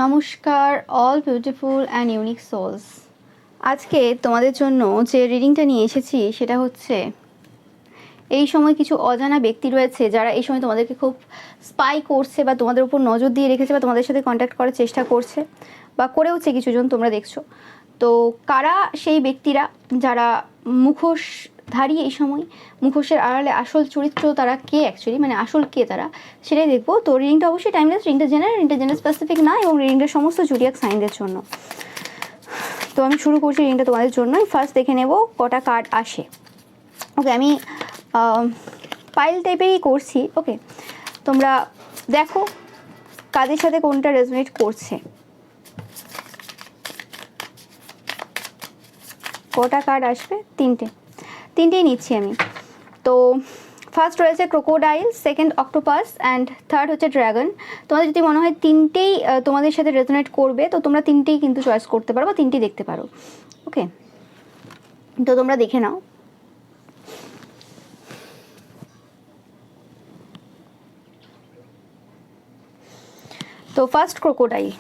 নমস্কার all beautiful and unique souls. আজকে তোমাদের জন্য যে রিডিংটা নিয়ে এসেছি সেটা হচ্ছে এই সময় কিছু অজানা ব্যক্তি রয়েছে যারা এই সময় তোমাদেরকে খুব স্পাই করছে বা তোমাদের উপর নজর দিয়ে রেখেছে বা তোমাদের সাথে কন্ট্যাক্ট করার চেষ্টা করছে বা করেওছে কিছুজন, তোমরা দেখছো। তো কারা সেই ব্যক্তিরা যারা মুখোশধারী, এই সময় মুখোশের আড়ালে আসল চরিত্র তারা কে, অ্যাকচুয়ালি মানে আসল কে তারা, সেটাই দেখবো। তো রিডিংটা অবশ্যই টাইমলেস, রিডিংটা জেনারেল স্পেসিফিক না, এবং রিডিংটা সমস্ত জুডিয়াক সাইনদের জন্য। তো আমি শুরু করছি রিডিংটা তোমাদের জন্য। ফার্স্ট দেখে নেব কটা কার্ড আসে। ওকে, আমি পাইল টাইপেরই করছি। ওকে, তোমরা দেখো কাদের সাথে কোনটা রেজোনেট করছে। কটা কার্ড আসবে? তিনটেই নিচ্ছি আমি। তো ফার্স্ট রয়েছে crocodile, second octopus and third হচ্ছে ড্রাগন। তোমাদের যদি মনে হয় তিনটেই তোমাদের সাথে রেজোনেট করবে তো তোমরা তিনটেই কিন্তু চয়েস করতে পারো বা তিনটেই দেখতে পারো। ওকে, তো তোমরা দেখে নাও। তো ফার্স্ট ক্রোকোডাইল।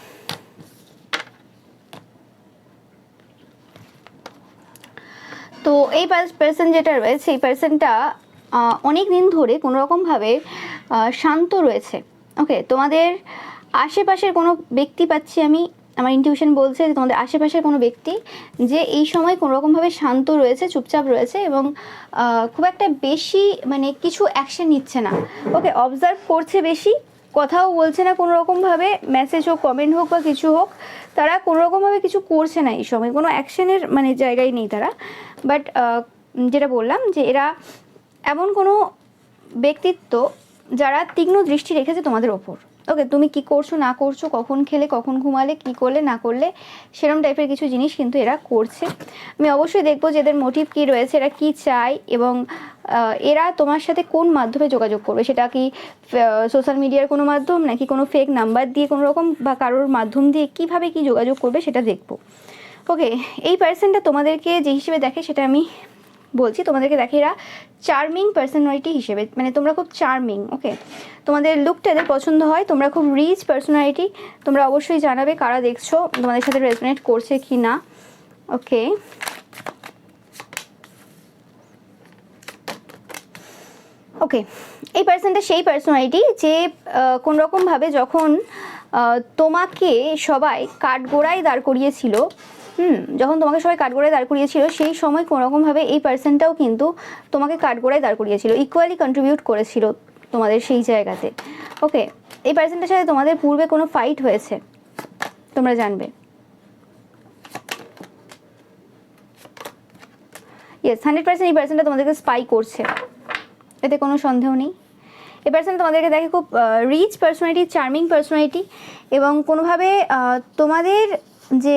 তো এই পার্সন যেটা রয়েছে, এই পার্সনটা অনেক দিন ধরে কোনোরকমভাবে শান্ত রয়েছে। ওকে, তোমাদের আশেপাশের কোনো ব্যক্তি পাচ্ছি আমি, আমার ইনটিউশন বলছে যে তোমাদের আশেপাশের কোনো ব্যক্তি যে এই সময় কোনোরকমভাবে শান্ত রয়েছে, চুপচাপ রয়েছে এবং খুব একটা বেশি মানে কিছু অ্যাকশন নিচ্ছে না। ওকে, অবজার্ভ করছে বেশি, কথাও বলছে না কোনো রকমভাবে, মেসেজ হোক, কমেন্ট হোক বা কিছু হোক, তারা কোনো রকমভাবে কিছু করছে না এই সময়, কোনো অ্যাকশনের মানে জায়গায় নেই তারা। বাট যেটা বললাম যে এরা এমন কোনো ব্যক্তিত্ব যারা তীক্ষ্ণ দৃষ্টি রেখেছে তোমাদের ওপর। ওকে, তুমি কি করছো না করছো, কখন খেলে কখন ঘুমালে, কি করলে না করলে, সেরকম টাইপের কিছু জিনিস কিন্তু এরা করছে। আমি অবশ্যই দেখবো যে এদের মোটিভ কী রয়েছে, এরা কী চায় এবং এরা তোমার সাথে কোন মাধ্যমে যোগাযোগ করবে। সেটা কি সোশ্যাল মিডিয়ার কোনো মাধ্যম, নাকি কোনো ফেক নাম্বার দিয়ে কোনো রকম বা কারোর মাধ্যম দিয়ে কীভাবে কি যোগাযোগ করবে সেটা দেখবো। ওকে, এই পার্সনটা তোমাদেরকে যে হিসেবে দেখে সেটা আমি বলছি। তোমাদেরকে দেখে এরা চার্মিং পার্সোনালিটি হিসেবে, মানে তোমরা খুব চার্মিং। ওকে, তোমাদের লুকটা এদের পছন্দ হয়, তোমরা খুব রিচ পার্সোনালিটি। তোমরা অবশ্যই জানাবে কারা দেখছো, তোমাদের সাথে রেজোনেট করছে কি না। ওকে, ওকে, এই পার্সনটা সেই পার্সোনালিটি যে কোনোরকমভাবে যখন তোমাকে সবাই কাঠগোড়ায় দাঁড় করিয়েছিল, যখন তোমাকে সবাই কাঠগোড়ায় দাঁড় করিয়েছিল সেই সময় কোনোরকমভাবে এই পার্সনটাও কিন্তু তোমাকে কাঠগোড়ায় দাঁড় করিয়েছিল, ইকুয়ালি কন্ট্রিবিউট করেছিল তোমাদের সেই জায়গাতে। ওকে, এই পার্সনটার সাথে তোমাদের পূর্বে কোনো ফাইট হয়েছে, তোমরা জানবে। ইয়েস, 100% এই পার্সনটা তোমাদেরকে স্পাই করছে, এতে কোনো সন্দেহ নেই। এই পার্সন তোমাদেরকে দেখে খুব রিচ পার্সোনালিটি, চার্মিং পার্সোনালিটি, এবং কোনোভাবে তোমাদের যে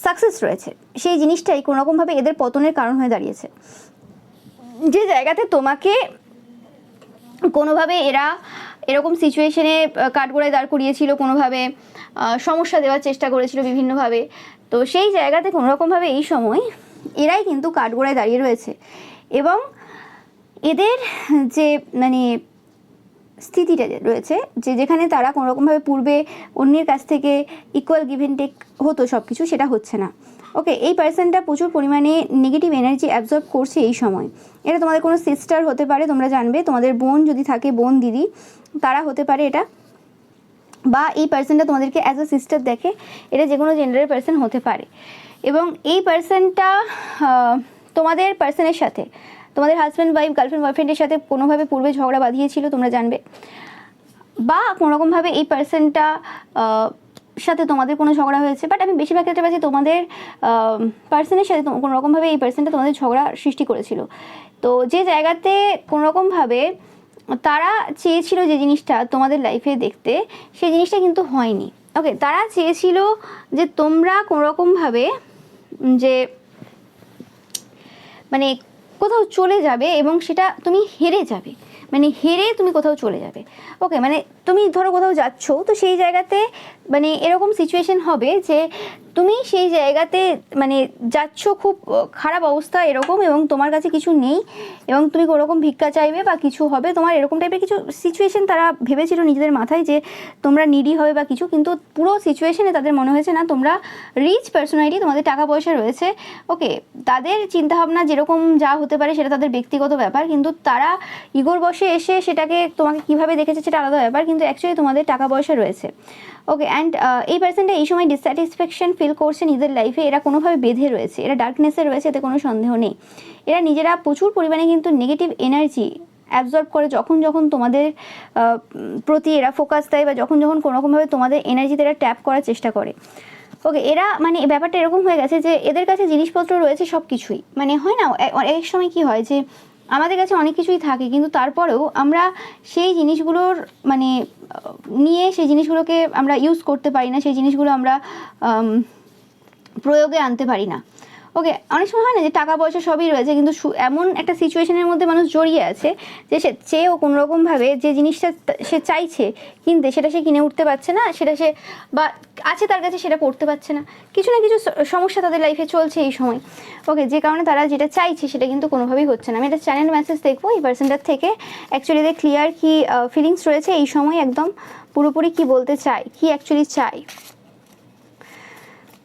সাকসেস রয়েছে সেই জিনিসটাই কোনোরকমভাবে এদের পতনের কারণ হয়ে দাঁড়িয়েছে। যে জায়গাতে তোমাকে কোনোভাবে এরা এরকম সিচুয়েশনে কাঠগোড়ায় দাঁড় করিয়েছিল, কোনোভাবে সমস্যা দেওয়ার চেষ্টা করেছিল বিভিন্নভাবে, তো সেই জায়গাতে কোনোরকমভাবে এই সময় এরাই কিন্তু কাঠগোড়ায় দাঁড়িয়ে রয়েছে। এবং এদের যে মানে স্থিতিটা রয়েছে, যে যেখানে তারা কোনোরকমভাবে পূর্বে অন্যের কাছ থেকে ইকুয়াল গিভ অ্যান্ড টেক হতো সব কিছু, সেটা হচ্ছে না। ওকে, এই পার্সনটা প্রচুর পরিমাণে নেগেটিভ এনার্জি অ্যাবজর্ব করছে এই সময়। এটা তোমাদের কোনো সিস্টার হতে পারে, তোমরা জানবে, তোমাদের বোন যদি থাকে, বোন দিদি, তারা হতে পারে এটা, বা এই পার্সনটা তোমাদেরকে অ্যাজ আ সিস্টার দেখে, এটা যে কোনো জেন্ডারের পার্সন হতে পারে। এবং এই পার্সনটা তোমাদের পার্সনের সাথে, তোমাদের হাজব্যান্ড ওয়াইফ, গার্লফ্রেন্ড বয়ফ্রেন্ডের সাথে কোনোভাবে পূর্বে ঝগড়া বাঁধিয়েছিল, তোমরা জানবে, বা কোনোরকমভাবে এই পার্সনটা সাথে তোমাদের কোনো ঝগড়া হয়েছে। বাট আমি বেশিরভাগ ক্ষেত্রে পাচ্ছি তোমাদের পার্সনের সাথে কোনোরকমভাবে এই পার্সনটা তোমাদের ঝগড়া সৃষ্টি করেছিল। তো যে জায়গাতে কোনোরকমভাবে তারা চেয়েছিল যে জিনিসটা তোমাদের লাইফে দেখতে, সেই জিনিসটা কিন্তু হয়নি। ওকে, তারা চেয়েছিল যে তোমরা কোনোরকমভাবে যে মানে কোথাও চলে যাবে এবং সেটা তুমি হেরে যাবে, মানে হেরে তুমি কোথাও চলে যাবে। ওকে, মানে তুমি ধরো কোথাও যাচ্ছ, তো সেই জায়গাতে মানে এরকম সিচুয়েশন হবে যে তুমি সেই জায়গাতে মানে যাচ্ছ খুব খারাপ অবস্থা এরকম, এবং তোমার কাছে কিছু নেই এবং তুমি কোনোরকম ভিক্ষা চাইবে বা কিছু হবে, তোমার এরকম টাইপের কিছু সিচুয়েশন তারা ভেবেছিল নিজেদের মাথায় যে তোমরা নিডি হবে বা কিছু, কিন্তু পুরো সিচুয়েশনে তাদের মনে হয়েছে না তোমরা রিচ পার্সোনালিটি, তোমাদের টাকা পয়সা রয়েছে। ওকে, তাদের চিন্তাভাবনা যেরকম যা হতে পারে সেটা তাদের ব্যক্তিগত ব্যাপার, কিন্তু তারা ইগোর বসে এসে সেটাকে তোমাকে কীভাবে দেখেছে সেটা আলাদা ব্যাপার, কিন্তু অ্যাকচুয়ালি তোমাদের টাকা পয়সা রয়েছে। ওকে, অ্যান্ড এই পার্সনটা এই সময় ডিসস্যাটিসফ্যাকশন ফিল করছে নিজেদের লাইফে, এরা কোনোভাবে বেঁধে রয়েছে, এরা ডার্কনেসে রয়েছে, এতে কোনো সন্দেহ নেই। এরা নিজেরা প্রচুর পরিমাণে কিন্তু নেগেটিভ এনার্জি অ্যাবজর্ব করে যখন যখন তোমাদের প্রতি এরা ফোকাস দেয় বা যখন যখন কোনোরকমভাবে তোমাদের এনার্জিতে এরা ট্যাপ করার চেষ্টা করে। ওকে, এরা মানে ব্যাপারটা এরকম হয়ে গেছে যে এদের কাছে জিনিসপত্র রয়েছে সব কিছুই, মানে হয় না এক সময় কি হয় যে আমাদের কাছে অনেক কিছুই থাকে কিন্তু তারপরেও আমরা সেই জিনিসগুলোর মানে নিয়ে সেই জিনিসগুলোকে আমরা ইউজ করতে পারি না, সেই জিনিসগুলো আমরা প্রয়োগে আনতে পারি না। ওকে, অনেক সময় হয় না যে টাকা পয়সা সবই রয়েছে কিন্তু এমন একটা সিচুয়েশনের মধ্যে মানুষ জড়িয়ে আছে যে সে চেয়েও কোনোরকমভাবে যে জিনিসটা সে চাইছে কিনতে সেটা সে কিনে উঠতে পারছে না, সেটা সে বা আছে তার কাছে সেটা করতে পারছে না, কিছু না কিছু সমস্যা তাদের লাইফে চলছে এই সময়। ওকে, যে কারণে তারা যেটা চাইছে সেটা কিন্তু কোনোভাবেই হচ্ছে না। আমি একটা চ্যানেল মেসেজ দেখবো এই পার্সনটার থেকে, অ্যাকচুয়ালি এদের ক্লিয়ার কি ফিলিংস রয়েছে এই সময়, একদম পুরোপুরি কি বলতে চাই, কি অ্যাকচুয়ালি চাই।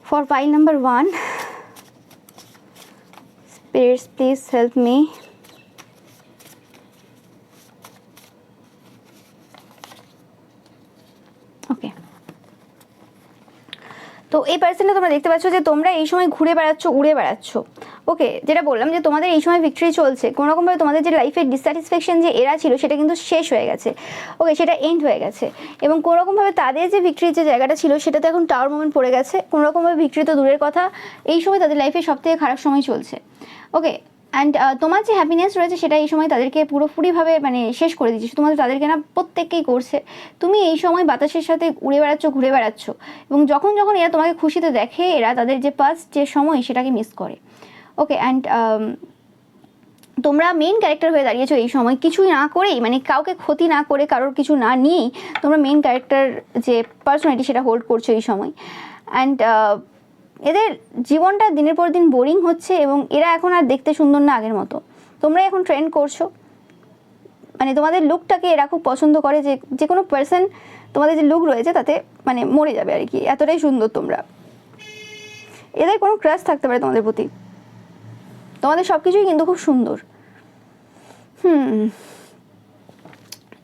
For file number 1, spirits please help me. Okay, তো এই পার্সনটা তোমরা দেখতে পাচ্ছ যে তোমরা এই সময় ঘুরে বেড়াচ্ছ, উড়ে বেড়াচ্ছ। ওকে, যেটা বললাম যে তোমাদের এই সময় ভিক্টরি চলছে, কোনোরকমভাবে তোমাদের যে লাইফের ডিসস্যাটিসফ্যাকশন যে এরা ছিল সেটা কিন্তু শেষ হয়ে গেছে। ওকে, সেটা এন্ড হয়ে গেছে এবং কোনোরকমভাবে তাদের যে ভিক্টরির যে জায়গাটা ছিল সেটাতে এখন টাওয়ার মোমেন্ট পড়ে গেছে। কোনোরকমভাবে ভিক্টরি তো দূরের কথা, এই সময় তাদের লাইফে সবথেকে খারাপ সময় চলছে। ওকে, অ্যান্ড তোমার যে হ্যাপিনেস রয়েছে সেটা এই সময় তাদেরকে পুরোপুরিভাবে মানে শেষ করে দিচ্ছে, তোমাদের তাদেরকে না প্রত্যেককেই করছে। তুমি এই সময় বাতাসের সাথে উড়ে বেড়াচ্ছ, ঘুরে বেড়াচ্ছ, এবং যখন যখন এরা তোমাকে খুশিতে দেখে এরা তাদের যে পাস্ট যে সময় সেটাকে মিস করে। ওকে, অ্যান্ড তোমরা মেইন ক্যারেক্টার হয়ে দাঁড়িয়েছো এই সময়, কিছুই না করেই মানে কাউকে ক্ষতি না করে, কারোর কিছু না নিয়েই তোমরা মেইন ক্যারেক্টার যে পার্সোনালিটি সেটা হোল্ড করছো এই সময়। অ্যান্ড এদের জীবনটা দিনের পর দিন বোরিং হচ্ছে এবং এরা এখন আর দেখতে সুন্দর না আগের মতো। তোমরা এখন ট্রেন্ড করছো, মানে তোমাদের লুকটাকে এরা খুব পছন্দ করে, যে কোনো পার্সন তোমাদের যে লুক রয়েছে তাতে মানে মরে যাবে আর কি, এতটাই সুন্দর তোমরা। এদের কোনো ক্রাশ থাকতে পারে তোমাদের প্রতি, তোমাদের সব কিছুই কিন্তু খুব সুন্দর।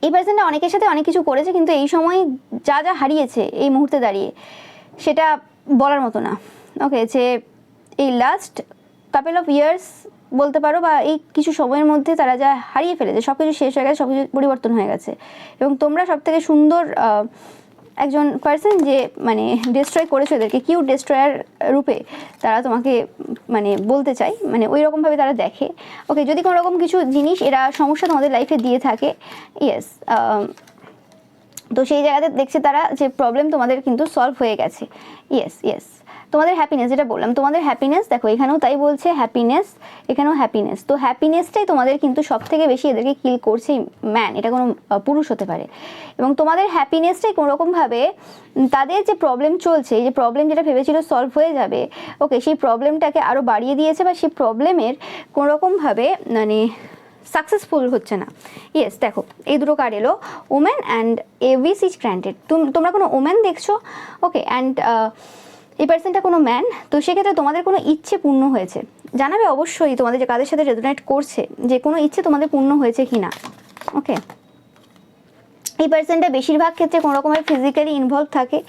এই পার্সনটা অনেকের সাথে অনেক কিছু করেছে কিন্তু এই সময় যা যা হারিয়েছে এই মুহূর্তে দাঁড়িয়ে সেটা বলার মতো না। ওকে, যে এই লাস্ট কাপল অফ ইয়ার্স বলতে পারো বা এই কিছু সময়ের মধ্যে তারা যা হারিয়ে ফেলেছে, সব কিছু শেষ হয়ে গেছে, সব কিছু পরিবর্তন হয়ে গেছে এবং তোমরা সব থেকে সুন্দর একজন পার্সন যে মানে ডিস্ট্রয় করেছে এদেরকে, কিউট ডিস্ট্রয়ার রূপে তারা তোমাকে মানে বলতে চাই, মানে ওই রকমভাবে তারা দেখে। ওকে, যদি কোনো রকম কিছু জিনিস এরা সমস্যা তোমাদের লাইফে দিয়ে থাকে, ইয়েস, তো সেই জায়গাতে দেখছে তারা যে প্রবলেম তোমাদের কিন্তু সলভ হয়ে গেছে। ইয়েস ইয়েস, তোমাদের হ্যাপিনেস, যেটা বললাম তোমাদের হ্যাপিনেস, দেখো এখানেও তাই বলছে হ্যাপিনেস, এখানেও হ্যাপিনেস, তো হ্যাপিনেসটাই তোমাদের কিন্তু সব থেকে বেশি এদেরকে কিল করছে। ম্যান, এটা কোনো পুরুষ হতে পারে, এবং তোমাদের হ্যাপিনেসটাই কোনোরকমভাবে তাদের যে প্রবলেম চলছে, এই যে প্রবলেম যেটা ভেবেছিল সলভ হয়ে যাবে, ওকে, সেই প্রবলেমটাকে আরও বাড়িয়ে দিয়েছে বা সেই প্রবলেমের কোনোরকমভাবে মানে সাকসেসফুল হচ্ছে না। ইয়েস, দেখো এই দুটো কার্ড এলো, woman and a wish is granted. তোমরা কোনো ওম্যান দেখছো, ওকে, অ্যান্ড এই পার্সনটা কোনো ম্যান, তো সেক্ষেত্রে তোমাদের কোনো ইচ্ছে পূর্ণ হয়েছে। জানাবে অবশ্যই তোমাদের যে কাদের সাথে রেজোনেট করছে যে কোনো ইচ্ছে তোমাদের পূর্ণ হয়েছে কি না। ওকে, এই পার্সনটা বেশিরভাগ ক্ষেত্রে কোনো রকমের ফিজিক্যালি ইনভলভ থাকে।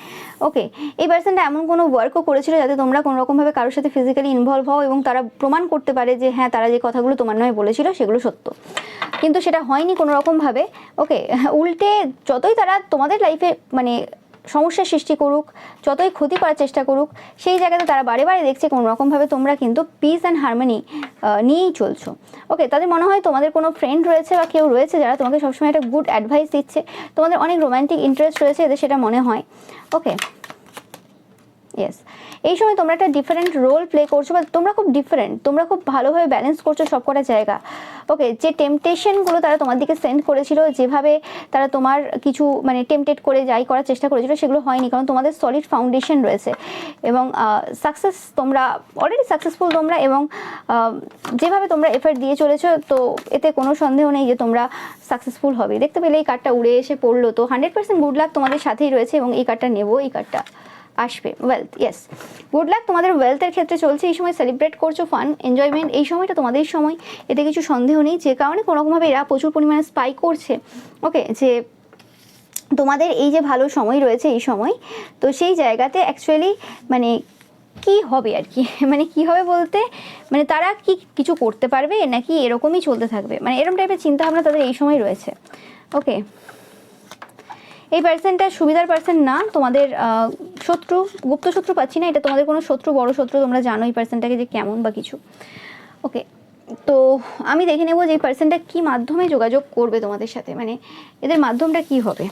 ওকে, এই পার্সনটা এমন কোনো ওয়ার্কও করেছিল যাতে তোমরা কোনো রকমভাবে কারোর সাথে ফিজিক্যালি ইনভলভ হও এবং তারা প্রমাণ করতে পারে যে হ্যাঁ তারা যে কথাগুলো তোমার নামে বলেছিল সেগুলো সত্য, কিন্তু সেটা হয়নি কোনো রকমভাবে। ওকে, উল্টে যতই তারা তোমাদের লাইফে মানে সমস্যার সৃষ্টি করুক, যতই ক্ষতি করার চেষ্টা করুক, সেই জায়গাতে তারা বারে বারে দেখছে কোনো রকমভাবে তোমরা কিন্তু পিস অ্যান্ড হারমোনি নিয়েই চলছো। ওকে, তাদের মনে হয় তোমাদের কোনো ফ্রেন্ড রয়েছে বা কেউ রয়েছে যারা তোমাকে সবসময় একটা গুড অ্যাডভাইস দিচ্ছে, তোমাদের অনেক রোম্যান্টিক ইন্টারেস্ট রয়েছে এদের, সেটা মনে হয়। ওকে, ইয়েস, এই সময় তোমরা একটা ডিফারেন্ট রোল প্লে করছো, বা তোমরা খুব ডিফারেন্ট, তোমরা খুব ভালোভাবে ব্যালেন্স করছো সব কটা জায়গা। ওকে, যে টেম্পটেশনগুলো তারা তোমার দিকে সেন্ড করেছিল, যেভাবে তারা তোমার কিছু মানে টেম্পটেড করে যাই করার চেষ্টা করেছিল, সেগুলো হয়নি, কারণ তোমাদের সলিড ফাউন্ডেশন রয়েছে এবং সাকসেস তোমরা অলরেডি সাকসেসফুল তোমরা, এবং যেভাবে তোমরা এফর্ট দিয়ে চলেছো, তো এতে কোনো সন্দেহ নেই যে তোমরা সাকসেসফুল হবে। দেখতে পেলে এই কার্ডটা উড়ে এসে পড়লো, তো 100% গুড লাক তোমাদের সাথেই রয়েছে, এবং এই কার্ডটা নেবো, এই কার্ডটা আসবে ওয়েলথ। ইয়েস, গুড লাক তোমাদের ওয়েলথের ক্ষেত্রে চলছে। এই সময় সেলিব্রেট করছো, ফান এনজয়মেন্ট, এই সময়টা তোমাদের সময়, এতে কিছু সন্দেহ নেই, যে কারণে কোনোরকমভাবে এরা প্রচুর পরিমাণে স্পাই করছে। ওকে, যে তোমাদের এই যে ভালো সময় রয়েছে এই সময়, তো সেই জায়গাতে অ্যাকচুয়ালি মানে কি হবে আর কি, মানে কি হবে বলতে, মানে তারা কি কিছু করতে পারবে নাকি এরকমই চলতে থাকবে, মানে এরকম টাইপের চিন্তাভাবনা তাদের এই সময় রয়েছে। ওকে, এই পার্সনটা সুবিধার পার্সন না, তোমাদের শত্রু, গুপ্ত শত্রু পাচ্ছি না, এটা তোমাদের কোনো শত্রু, বড় শত্রু, তোমরা জানো এই পার্সনটাকে যে কেমন বা কিছু। ওকে, তো আমি দেখে নেবো যে এই পার্সনটা কী মাধ্যমে যোগাযোগ করবে তোমাদের সাথে, মানে এদের মাধ্যমটা কি হবে।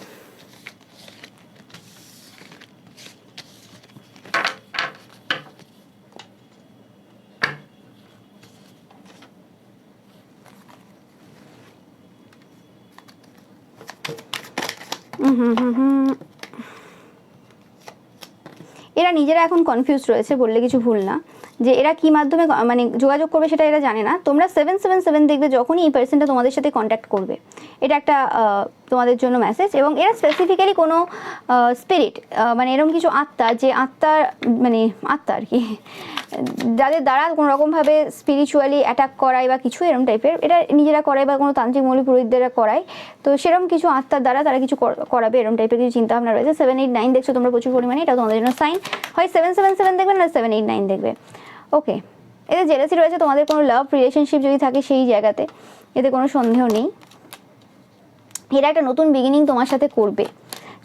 এরা নিজেরা এখন কনফিউজ রয়েছে, বললে কিছু ভুল না, যে এরা কি মাধ্যমে মানে যোগাযোগ করবে সেটা এরা জানে না। তোমরা 777 দেখবে যখনই এই পার্সনটা তোমাদের সাথে কন্ট্যাক্ট করবে, এটা একটা তোমাদের জন্য মেসেজ। এবং এরা স্পেসিফিক্যালি কোনো স্পিরিট, মানে এরকম কিছু আত্মা, যে আত্মা মানে আত্মা আর কি, যাদের দ্বারা কোনো রকমভাবে স্পিরিচুয়ালি অ্যাটাক করায় বা কিছু এরকম টাইপের, এটা নিজেরা করায় বা কোনো তান্ত্রিক মৌলী পুরোহিতরা করায়, তো সেরকম কিছু আত্মার দ্বারা তারা কিছু করাবে, এরকম টাইপের কিছু চিন্তাভাবনা রয়েছে। 789 দেখছো তোমরা প্রচুর পরিমাণে, এটা তোমাদের জন্য সাইন। হয় 777 দেখবে না 789 দেখবে। ওকে, এতে জেলাসি রয়েছে, তোমাদের কোনো লাভ রিলেশনশিপ যদি থাকে সেই জায়গাতে, এতে কোনো সন্দেহ নেই। এরা একটা নতুন বিগিনিং তোমার সাথে করবে,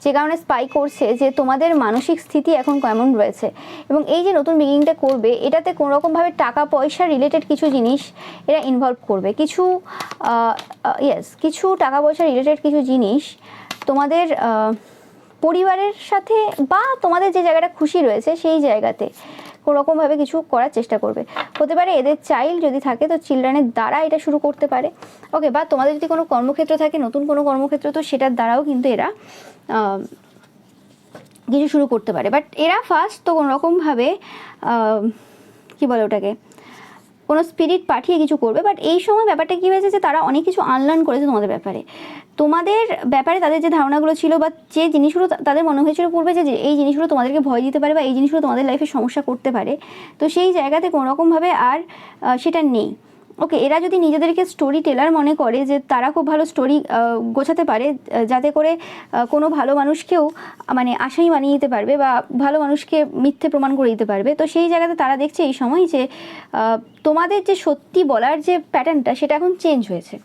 যে কারণে স্পাই করছে যে তোমাদের মানসিক স্থিতি এখন কেমন রয়েছে, এবং এই যে নতুন বিগিনিংটা করবে, এটাতে কোনোরকমভাবে টাকা পয়সা রিলেটেড কিছু জিনিস এরা ইনভলভ করবে, কিছু কিছু টাকা পয়সা রিলেটেড কিছু জিনিস তোমাদের পরিবারের সাথে, বা তোমাদের যে জায়গাটা খুশি রয়েছে সেই জায়গাতে কোনোরকমভাবে কিছু করার চেষ্টা করবে। হতে পারে এদের চাইল্ড যদি থাকে, তো চিলড্রেনের দ্বারা এটা শুরু করতে পারে। ওকে, বা তোমাদের যদি কোনো কর্মক্ষেত্র থাকে, নতুন কোনো কর্মক্ষেত্র, তো সেটার দ্বারাও কিন্তু এরা কিছু শুরু করতে পারে। বাট এরা ফার্স্ট তো কোনোরকমভাবে কী বলে ওটাকে, কোনো স্পিরিট পাঠিয়ে কিছু করবে। বাট এই সময় ব্যাপারটা কী হয়েছে, যে তারা অনেক কিছু আনলার্ন করেছে তোমাদের ব্যাপারে, তাদের যে ধারণাগুলো ছিল, বা যে জিনিসগুলো তাদের মনে হয়েছিল পূর্বে, যে এই জিনিসগুলো তোমাদেরকে ভয় দিতে পারে, বা এই জিনিসগুলো তোমাদের লাইফে সমস্যা করতে পারে, তো সেই জায়গাতে কোনোরকমভাবে আর সেটা নেই। ওকে, এরা যদি নিজেদেরকে স্টোরি টেলার মনে করে, যে তারা খুব ভালো স্টোরি গোছাতে পারে, যাতে করে কোনো ভালো মানুষকেও মানে আশাই বানিয়ে দিতে পারবে, বা ভালো মানুষকে মিথ্যে প্রমাণ করে দিতে পারবে, তো সেই জায়গাতে তারা দেখছে এই সময় যে তোমাদের যে সত্যি বলার যে প্যাটার্নটা, সেটা এখন চেঞ্জ হয়েছে।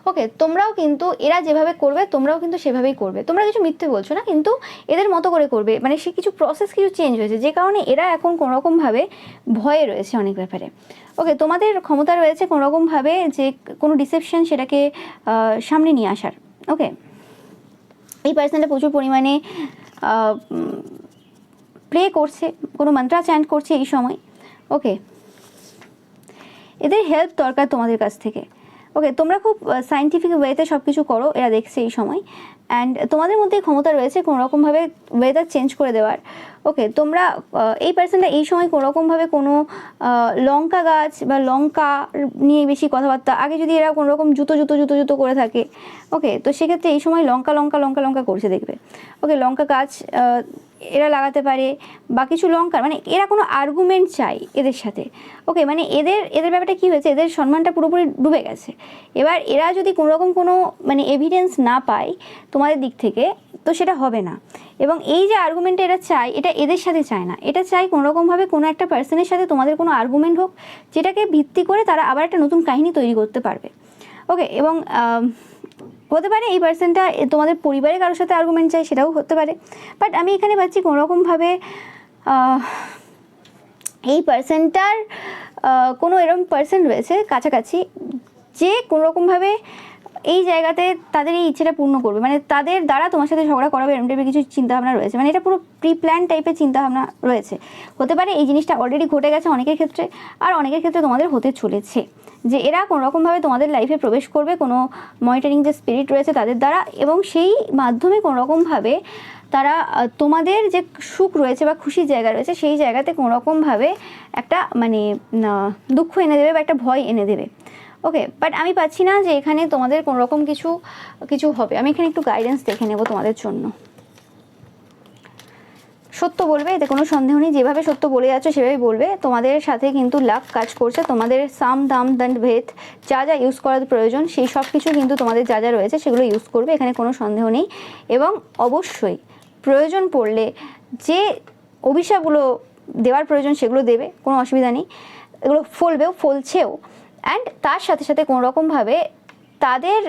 ওকে, তোমরাও কিন্তু এরা যেভাবে করবে তোমরাও কিন্তু সেভাবেই করবে, তোমরা কিছু মিথ্যে বলছো না, কিন্তু এদের মতো করে করবে, মানে সে কিছু প্রসেস কিছু চেঞ্জ হয়েছে, যে কারণে এরা এখন কোনোরকমভাবে ভয়ে রয়েছে অনেক ব্যাপারে। ওকে, তোমাদের ক্ষমতা রয়েছে কোনোরকমভাবে যে কোনো ডিসেপশন সেটাকে সামনে নিয়ে আসার। ওকে, এই পার্সনটা প্রচুর পরিমাণে প্রে করছে, কোনো মন্ত্রা চ্যান্ট করছে এই সময়। ওকে, এদের হেল্প দরকার তোমাদের কাছ থেকে। ওকে, তোমরা খুব সায়েন্টিফিক ওয়েতে সব কিছু করো, এরা দেখছে এই সময়, অ্যান্ড তোমাদের মধ্যে ক্ষমতা রয়েছে কোনোরকমভাবে ওয়েদার চেঞ্জ করে দেওয়ার। ওকে, তোমরা এই পার্সনটা এই সময় কোনোরকমভাবে কোনো লঙ্কা গাছ বা লঙ্কা নিয়ে বেশি কথাবার্তা, আগে যদি এরা কোনোরকম জুতো করে থাকে, ওকে, তো সেক্ষেত্রে এই সময় লঙ্কা করছে দেখবে। ওকে, লঙ্কা গাছ এরা লাগাতে পারে, বা কিছু লঙ্কার মানে এরা কোনো আর্গুমেন্ট চাই এদের সাথে। ওকে, মানে এদের ব্যাপারটা কী হয়েছে, এদের সম্মানটা পুরোপুরি ডুবে গেছে। এবার এরা যদি কোনোরকম কোনো মানে এভিডেন্স না পায় তোমাদের দিক থেকে, তো সেটা হবে না। এবং এই যে আর্গুমেন্টটা এরা চায়, এটা এদের সাথে চায় না, এটা চাই কোনোরকমভাবে কোনো একটা পার্সনের সাথে তোমাদের কোনো আর্গুমেন্ট হোক, যেটাকে ভিত্তি করে তারা আবার একটা নতুন কাহিনী তৈরি করতে পারবে। ওকে, এবং হতে পারে এই পার্সনটা তোমাদের পরিবারে কারোর সাথে আর্গুমেন্ট চাই, সেটাও হতে পারে। বাট আমি এখানে পাচ্ছি কোনোরকমভাবে এই পার্সনটার কোনো এরকম পার্সন রয়েছে কাছাকাছি, যে কোনোরকমভাবে এই জায়গাতে তাদের এই ইচ্ছেটা পূর্ণ করবে, মানে তাদের দ্বারা তোমার সাথে ঝগড়া করাবে এরকম টাইপের কিছু চিন্তাভাবনা রয়েছে, মানে এটা পুরো প্রি প্ল্যান টাইপের চিন্তাভাবনা রয়েছে। হতে পারে এই জিনিসটা অলরেডি ঘটে গেছে অনেকের ক্ষেত্রে, আর অনেকের ক্ষেত্রে তোমাদের হতে চলেছে, যে এরা কোনোরকমভাবে তোমাদের লাইফে প্রবেশ করবে কোনো মনিটরিং যে স্পিরিট রয়েছে তাদের দ্বারা, এবং সেই মাধ্যমে কোনোরকমভাবে তারা তোমাদের যে সুখ রয়েছে বা খুশির জায়গা রয়েছে সেই জায়গাতে কোনোরকমভাবে একটা মানে দুঃখ এনে দেবে বা একটা ভয় এনে দেবে। ওকে, বাট আমি পাচ্ছি না যে এখানে তোমাদের কোনো রকম কিছু হবে। আমি এখানে একটু গাইডেন্স দেখে নেব তোমাদের জন্য। সত্য বলবে, এতে কোনো সন্দেহ নেই, যেভাবে সত্য বলে যাচ্ছ সেভাবেই বলবে। তোমাদের সাথে কিন্তু লাক কাজ করছে, তোমাদের সাম দাম দণ্ড ভেদ যা যা ইউজ করার প্রয়োজন সেই সব কিছু কিন্তু তোমাদের যা যা রয়েছে সেগুলো ইউজ করবে, এখানে কোনো সন্দেহ নেই। এবং অবশ্যই প্রয়োজন পড়লে যে অভিশাপগুলো দেওয়ার প্রয়োজন সেগুলো দেবে, কোনো অসুবিধা নেই, এগুলো ফলবেও, ফলছেও। অ্যান্ড তার সাথে সাথে কোনোরকমভাবে তাদের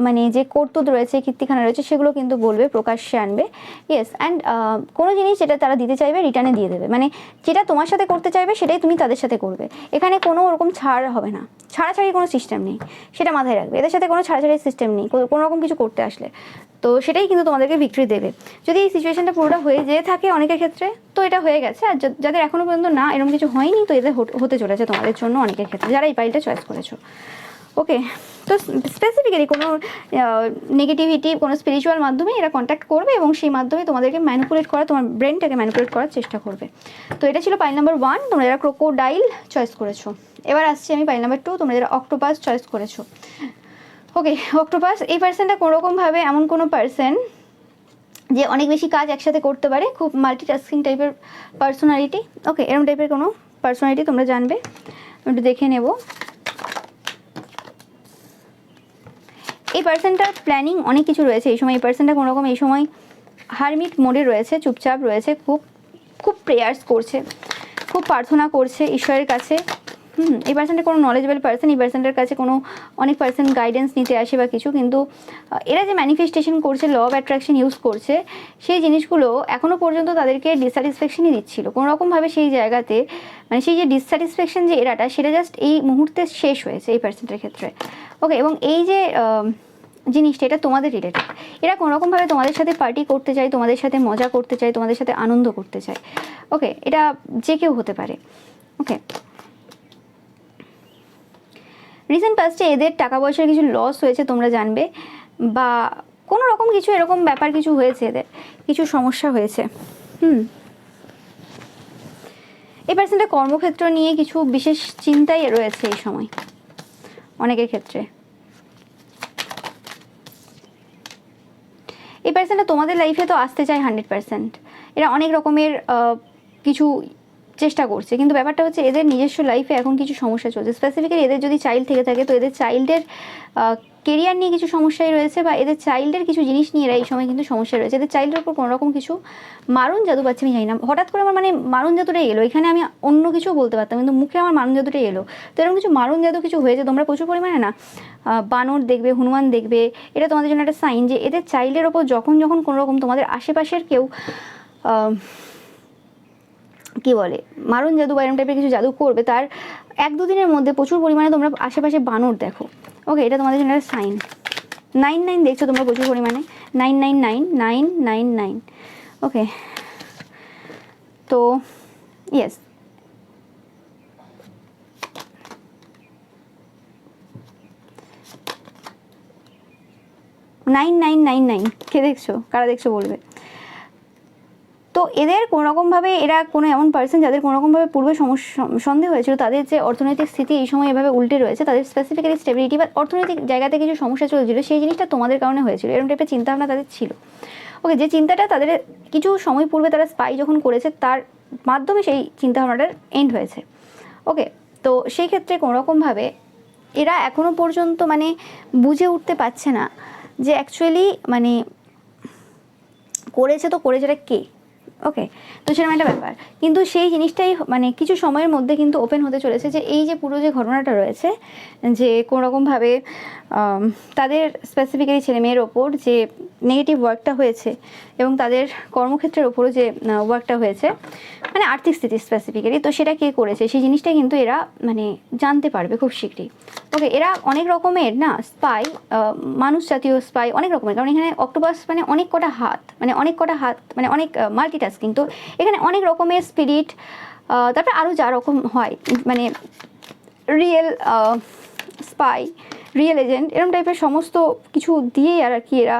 মানে যে কর্তব্য রয়েছে, কীর্তিখানা রয়েছে সেগুলো কিন্তু বলবে, প্রকাশ্যে আনবে। ইয়েস, অ্যান্ড কোনো জিনিস যেটা তারা দিতে চাইবে রিটার্নে দিয়ে দেবে, মানে যেটা তোমার সাথে করতে চাইবে সেটাই তুমি তাদের সাথে করবে। এখানে কোনো ওরকম ছাড় হবে না, ছাড়াছাড়ির কোনো সিস্টেম নেই, সেটা মাথায় রাখবে। এদের সাথে কোনো ছাড়াছাড়ির সিস্টেম নেই কোনো রকম কিছু করতে আসলে, তো সেটাই কিন্তু তোমাদেরকে ভিক্টরি দেবে। যদি এই সিচুয়েশনটা পুরোটা হয়ে যেয়ে থাকে অনেকের ক্ষেত্রে, তো এটা হয়ে গেছে। আর যাদের এখনও পর্যন্ত না এরকম কিছু হয়নি, তো এদের হতে চলেছে তোমাদের জন্য অনেকের ক্ষেত্রে, যারা এই পাইলটা চয়েস করেছো। ওকে, তো স্পেসিফিক্যালি কোনো নেগেটিভিটি, কোনো স্পিরিচুয়াল মাধ্যমে এরা কন্ট্যাক্ট করবে এবং সেই মাধ্যমে তোমাদেরকে ম্যানিপুলেট করা, তোমার ব্রেনটাকে ম্যানিপুলেট করার চেষ্টা করবে। তো এটা ছিল পাইল নাম্বার 1, তোমরা যারা ক্রোকোডাইল চয়েস করেছো। এবার আসছি আমি পাইল নাম্বার 2, তোমরা যারা অক্টোপাস চয়েস করেছো। ওকে, অক্টোপাস এই পার্সনটা কোনোরকমভাবে এমন কোনো পার্সন যে অনেক বেশি কাজ একসাথে করতে পারে, খুব মাল্টিটাস্কিং টাইপের পার্সোনালিটি। ওকে, এরকম টাইপের কোনো পার্সোনালিটি তোমরা জানবে, একটু দেখে নেব। এই পার্সনটার প্ল্যানিং অনেক কিছু রয়েছে এই সময়। এই পার্সনটা কোনোরকম এই সময় হারমিট মোডে রয়েছে, চুপচাপ রয়েছে, খুব খুব প্রেয়ার্স করছে, খুব প্রার্থনা করছে ঈশ্বরের কাছে। এই পার্সনটা কোনো নলেজেবল পার্সন, এই পার্সনটার কাছে কোনো অনেক পার্সন গাইডেন্স নিতে আসে বা কিছু, কিন্তু এরা যে ম্যানিফেস্টেশন করছে, ল অফ অ্যাট্রাকশন ইউজ করছে, সেই জিনিসগুলো এখনও পর্যন্ত তাদেরকে ডিসস্যাটিসফ্যাকশনই দিচ্ছিল কোনোরকমভাবে। সেই জায়গাতে মানে সেই যে ডিসস্যাটিসফ্যাকশন যে এরাটা, সেটা জাস্ট এই মুহূর্তে শেষ হয়েছে এই পার্সনটার ক্ষেত্রে। ওকে, এবং এই যে জিনিসটা এটা তোমাদের রিলেটেড, এরা কোনোরকমভাবে তোমাদের সাথে পার্টি করতে চায়, তোমাদের সাথে মজা করতে চায়, তোমাদের সাথে আনন্দ করতে চায়। ওকে, এটা যে কেউ হতে পারে। ওকে, রিসেন্ট পাস্টে এদের টাকা পয়সার কিছু লস হয়েছে তোমরা জানবে, বা কোনো রকম কিছু এরকম ব্যাপার কিছু হয়েছে, এদের কিছু সমস্যা হয়েছে। এই পার্সনটা কর্মক্ষেত্র নিয়ে কিছু বিশেষ চিন্তাই রয়েছে এই সময় অনেকের ক্ষেত্রে। এই পার্সনটা তোমাদের লাইফে তো আসতে চায় 100%, এরা অনেক রকমের কিছু চেষ্টা করছে, কিন্তু ব্যাপারটা হচ্ছে এদের নিজস্ব লাইফে এখন কিছু সমস্যা চলছে। স্পেসিফিক্যালি এদের যদি চাইল্ড থেকে থাকে, তো এদের চাইল্ডের কেরিয়ার নিয়ে কিছু সমস্যাই রয়েছে, বা এদের চাইল্ডের কিছু জিনিস নিয়ে এরা এই সময় কিন্তু সমস্যা রয়েছে। এদের চাইল্ডের উপর কোনো রকম কিছু মারণ জাদু পাচ্ছি, আমি জানি না, হঠাৎ করে আমার মানে মারণ জাদুটাই এলো। এখানে আমি অন্য কিছুও বলতে পারতাম, কিন্তু মুখে আমার মারণ জাদুটাই এলো। তো এরকম কিছু মারণ জাদু কিছু হয়েছে, তোমরা প্রচুর পরিমাণে না বানর দেখবে, হনুমান দেখবে, এটা তোমাদের জন্য একটা সাইন যে এদের চাইল্ডের ওপর যখন কোনো রকম তোমাদের আশেপাশের কেউ কি বলে মারণ জাদু বা এরকম টাইপের কিছু জাদু করবে, তার 1-2 দিনের মধ্যে প্রচুর পরিমাণে তোমরা আশেপাশে বানর দেখো। ওকে, এটা তোমাদের জন্য একটা সাইন। 99 দেখছো তোমরা প্রচুর পরিমাণে, 9999999। ওকে, তো ইয়েস, নাইন কে দেখছো, কারা দেখছো বলবে। তো এদের কোনোরকমভাবে এরা কোনো এমন পার্সন যাদের কোনোরকমভাবে পূর্বে সন্দেহ হয়েছিল তাদের যে অর্থনৈতিক স্থিতি এই সময় এভাবে উল্টে রয়েছে, তাদের স্পেসিফিক্যালি স্টেবিলিটি বা অর্থনৈতিক জায়গাতে কিছু সমস্যা চলছিল, সেই জিনিসটা তোমাদের কারণে হয়েছিল, এরকম টাইপের চিন্তাভাবনা তাদের ছিল। ওকে, যে চিন্তাটা তাদের কিছু সময় পূর্বে তারা স্পাই যখন করেছে তার মাধ্যমে সেই চিন্তাভাবনাটার এন্ড হয়েছে। ওকে, তো সেই ক্ষেত্রে কোনোরকমভাবে এরা এখনও পর্যন্ত মানে বুঝে উঠতে পারছে না যে অ্যাকচুয়ালি মানে করেছে তো করেছেটা কে। ওকে, তো সেরকম একটা ব্যাপার, কিন্তু সেই জিনিসটাই মানে কিছু সময়ের মধ্যে কিন্তু ওপেন হতে চলেছে যে এই যে পুরো যে ঘটনাটা রয়েছে, যে কোনোরকমভাবে তাদের স্পেসিফিক্যালি ছেলে মেয়ের ওপর যে নেগেটিভ ওয়ার্কটা হয়েছে এবং তাদের কর্মক্ষেত্রের ওপরও যে ওয়ার্কটা হয়েছে, মানে আর্থিক স্থিতি স্পেসিফিক্যালি, তো সেটা কে করেছে সেই জিনিসটা কিন্তু এরা মানে জানতে পারবে খুব শীঘ্রই। ওকে, এরা অনেক রকমের না স্পাই, মানুষ জাতীয় স্পাই, অনেক রকমের, কারণ এখানে অক্টোপাস মানে অনেক কটা হাত, মানে অনেক মাল্টিটাস্কিং, তো এখানে অনেক রকমের স্পিরিট, তারপরে আরও যা রকম হয়, মানে রিয়েল স্পাই, রিয়েল এজেন্ট, এরকম টাইপের সমস্ত কিছু দিয়েই আর কি এরা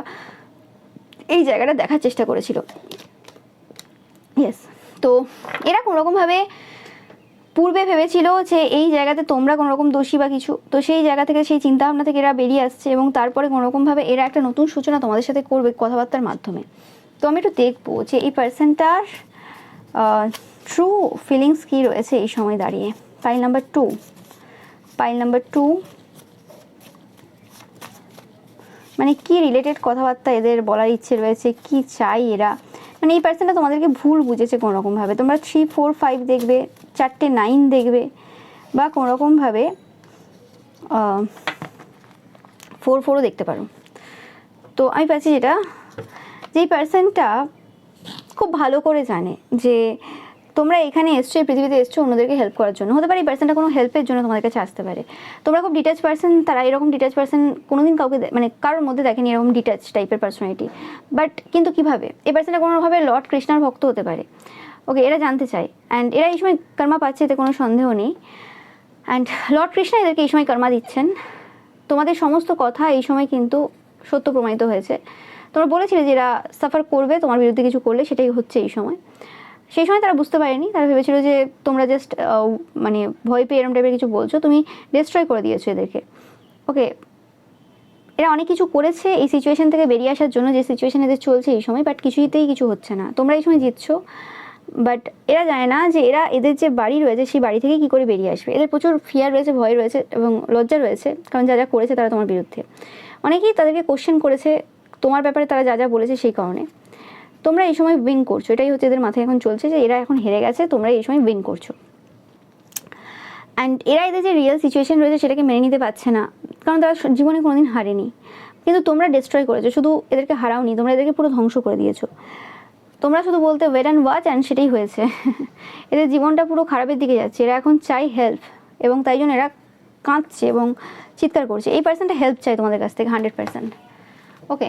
এই জায়গাটা দেখার চেষ্টা করেছিল। ইয়েস, তো এরা কোনোরকমভাবে পূর্বে ভেবেছিল যে এই জায়গাতে তোমরা কোনো রকম দোষী বা কিছু, তো সেই জায়গা থেকে, সেই চিন্তাভাবনা থেকে এরা বেরিয়ে আসছে এবং তারপরে কোনোরকমভাবে এরা একটা নতুন সূচনা তোমাদের সাথে করবে কথাবার্তার মাধ্যমে। তো আমি একটু দেখবো যে এই পার্সনটার ট্রু ফিলিংস কী রয়েছে এই সময় দাঁড়িয়ে। পাইল নাম্বার টু, মানে কি রিলেটেড কথাবার্তা এদের বলার ইচ্ছে রয়েছে, কি চাই এরা, মানে এই পার্সনটা তোমাদেরকে ভুল বুঝেছে কোনোরকমভাবে। তোমরা 3, 4, 5 দেখবে, 4টে 9 দেখবে, বা কোনোরকমভাবে 4, 4ও দেখতে পারো। তো আমি পাচ্ছি যেটা, যেই পার্সনটা খুব ভালো করে জানে যে তোমরা এখানে এসছো, এই পৃথিবীতে এসছো অন্যদেরকে হেল্প করার জন্য, হতে পারে এই পার্সনটা কোনো হেল্পের জন্য তোমাদের কাছে আসতে পারে। তোমরা খুব ডিটাচ পার্সন, তারা এরকম ডিটাচ পার্সন কোনোদিন কাউকে মানে কারোর মধ্যে দেখেনি এরকম ডিটাচ টাইপের পার্সোনালিটি। বাট কিন্তু কীভাবে এই পার্সনটা কোনোভাবে লর্ড কৃষ্ণার ভক্ত হতে পারে। ওকে, এরা জানতে চায়, অ্যান্ড এরা এই সময় কর্মা পাচ্ছে, এতে কোনো সন্দেহ নেই। অ্যান্ড লর্ড কৃষ্ণা এদেরকে এই সময় কর্মা দিচ্ছেন। তোমাদের সমস্ত কথা এই সময় কিন্তু সত্য প্রমাণিত হয়েছে। তোমরা বলেছিলে যে এরা সাফার করবে তোমার বিরুদ্ধে কিছু করলে, সেটাই হচ্ছে এই সময়। সেই সময় তারা বুঝতে পারেনি, তারা ভেবেছিল যে তোমরা জাস্ট মানে ভয় পেয়ে এরম টাইপের কিছু বলছো, তুমি ডিস্ট্রয় করে দিয়েছো এদেরকে। ওকে, এরা অনেক কিছু করেছে এই সিচুয়েশন থেকে বেরিয়ে আসার জন্য, যে সিচুয়েশন এদের চলছে এই সময়, বাট কিছুতেই কিছু হচ্ছে না। তোমরা এই সময় জিতছো, বাট এরা জানে না যে এদের যে বাড়ি রয়েছে সেই বাড়ি থেকে কী করে বেরিয়ে আসবে। এদের প্রচুর ফিয়ার রয়েছে, ভয় রয়েছে এবং লজ্জা রয়েছে, কারণ যা যা করেছে তারা তোমার বিরুদ্ধে। অনেকেই তাদেরকে কোশ্চেন করেছে তোমার ব্যাপারে, তারা যা যা বলেছে সেই কারণে। তোমরা এই সময় উইন করছো, এটাই হচ্ছে এদের মাথায় এখন চলছে, যে এরা এখন হেরে গেছে, তোমরা এই সময় উইন করছো। অ্যান্ড এরা এদের যে রিয়েল সিচুয়েশন রয়েছে সেটাকে মেনে নিতে পারছে না, কারণ তারা জীবনে কোনোদিন হারেনি, কিন্তু তোমরা ডিস্ট্রয় করেছো। শুধু এদেরকে হারাওনি, তোমরা এদেরকে পুরো ধ্বংস করে দিয়েছো। তোমরা শুধু বলতে ওয়েট অ্যান্ড ওয়াচ, অ্যান্ড সেটাই হয়েছে। এদের জীবনটা পুরো খারাপের দিকে যাচ্ছে, এরা এখন চাই হেল্প, এবং তাই জন্য এরা কাঁদছে এবং চিৎকার করছে। এই পার্সনটা হেল্প চাই তোমাদের কাছ থেকে 100%। ওকে,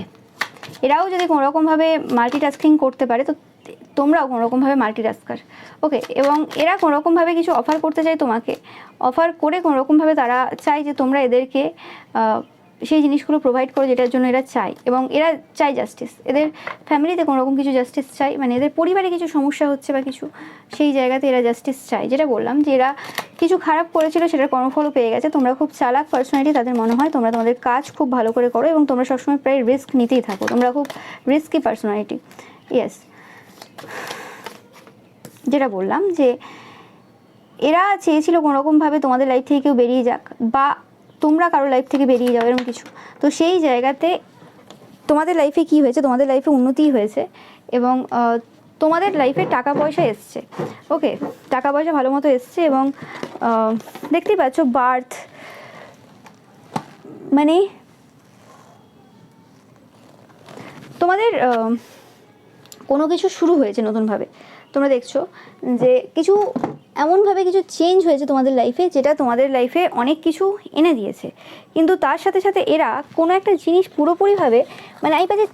এরাও যদি কোনোরকমভাবে মাল্টিটাস্কিং করতে পারে, তো তোমরাও কোনোরকমভাবে মাল্টিটাস্কার। ওকে, এবং এরা কোনোরকমভাবে কিছু অফার করতে চায় তোমাকে, অফার করে কোনোরকমভাবে তারা চায় যে তোমরা এদেরকে সেই জিনিসগুলো প্রোভাইড করো যেটার জন্য এরা চায়, এবং এরা চায় জাস্টিস। এদের ফ্যামিলিতে কোনোরকম কিছু জাস্টিস চাই, মানে এদের পরিবারে কিছু সমস্যা হচ্ছে বা কিছু, সেই জায়গাতে এরা জাস্টিস চায়। যেটা বললাম যে এরা কিছু খারাপ করেছিল, সেটার কর্মফলও পেয়ে গেছে। তোমরা খুব চালাক পার্সোনালিটি, তাদের মনে হয় তোমরা তোমাদের কাজ খুব ভালো করে করো, এবং তোমরা সবসময় প্রায় রিস্ক নিতেই থাকো, তোমরা খুব রিস্কি পার্সোনালিটি। ইয়েস, যেটা বললাম যে এরা চেয়েছিল কোনোরকমভাবে তোমাদের লাইফ থেকে কেউ বেরিয়ে যাক, বা তোমরা কারো লাইফ থেকে বেরিয়ে যাও, এরকম কিছু। তো সেই জায়গাতে তোমাদের লাইফে কি হয়েছে, তোমাদের লাইফে উন্নতিই হয়েছে, এবং তোমাদের লাইফে টাকা পয়সা এসছে। ওকে, টাকা পয়সা ভালো মতো এসছে, এবং দেখতেই পাচ্ছ বার্থ, মানে তোমাদের কোনো কিছু শুরু হয়েছে নতুনভাবে। তোমরা দেখছো যে কিছু এমনভাবে কিছু চেঞ্জ হয়েছে তোমাদের লাইফে, যেটা তোমাদের লাইফে অনেক কিছু এনে দিয়েছে। কিন্তু তার সাথে সাথে এরা কোনো একটা জিনিস পুরোপুরিভাবে, মানে এই পাশে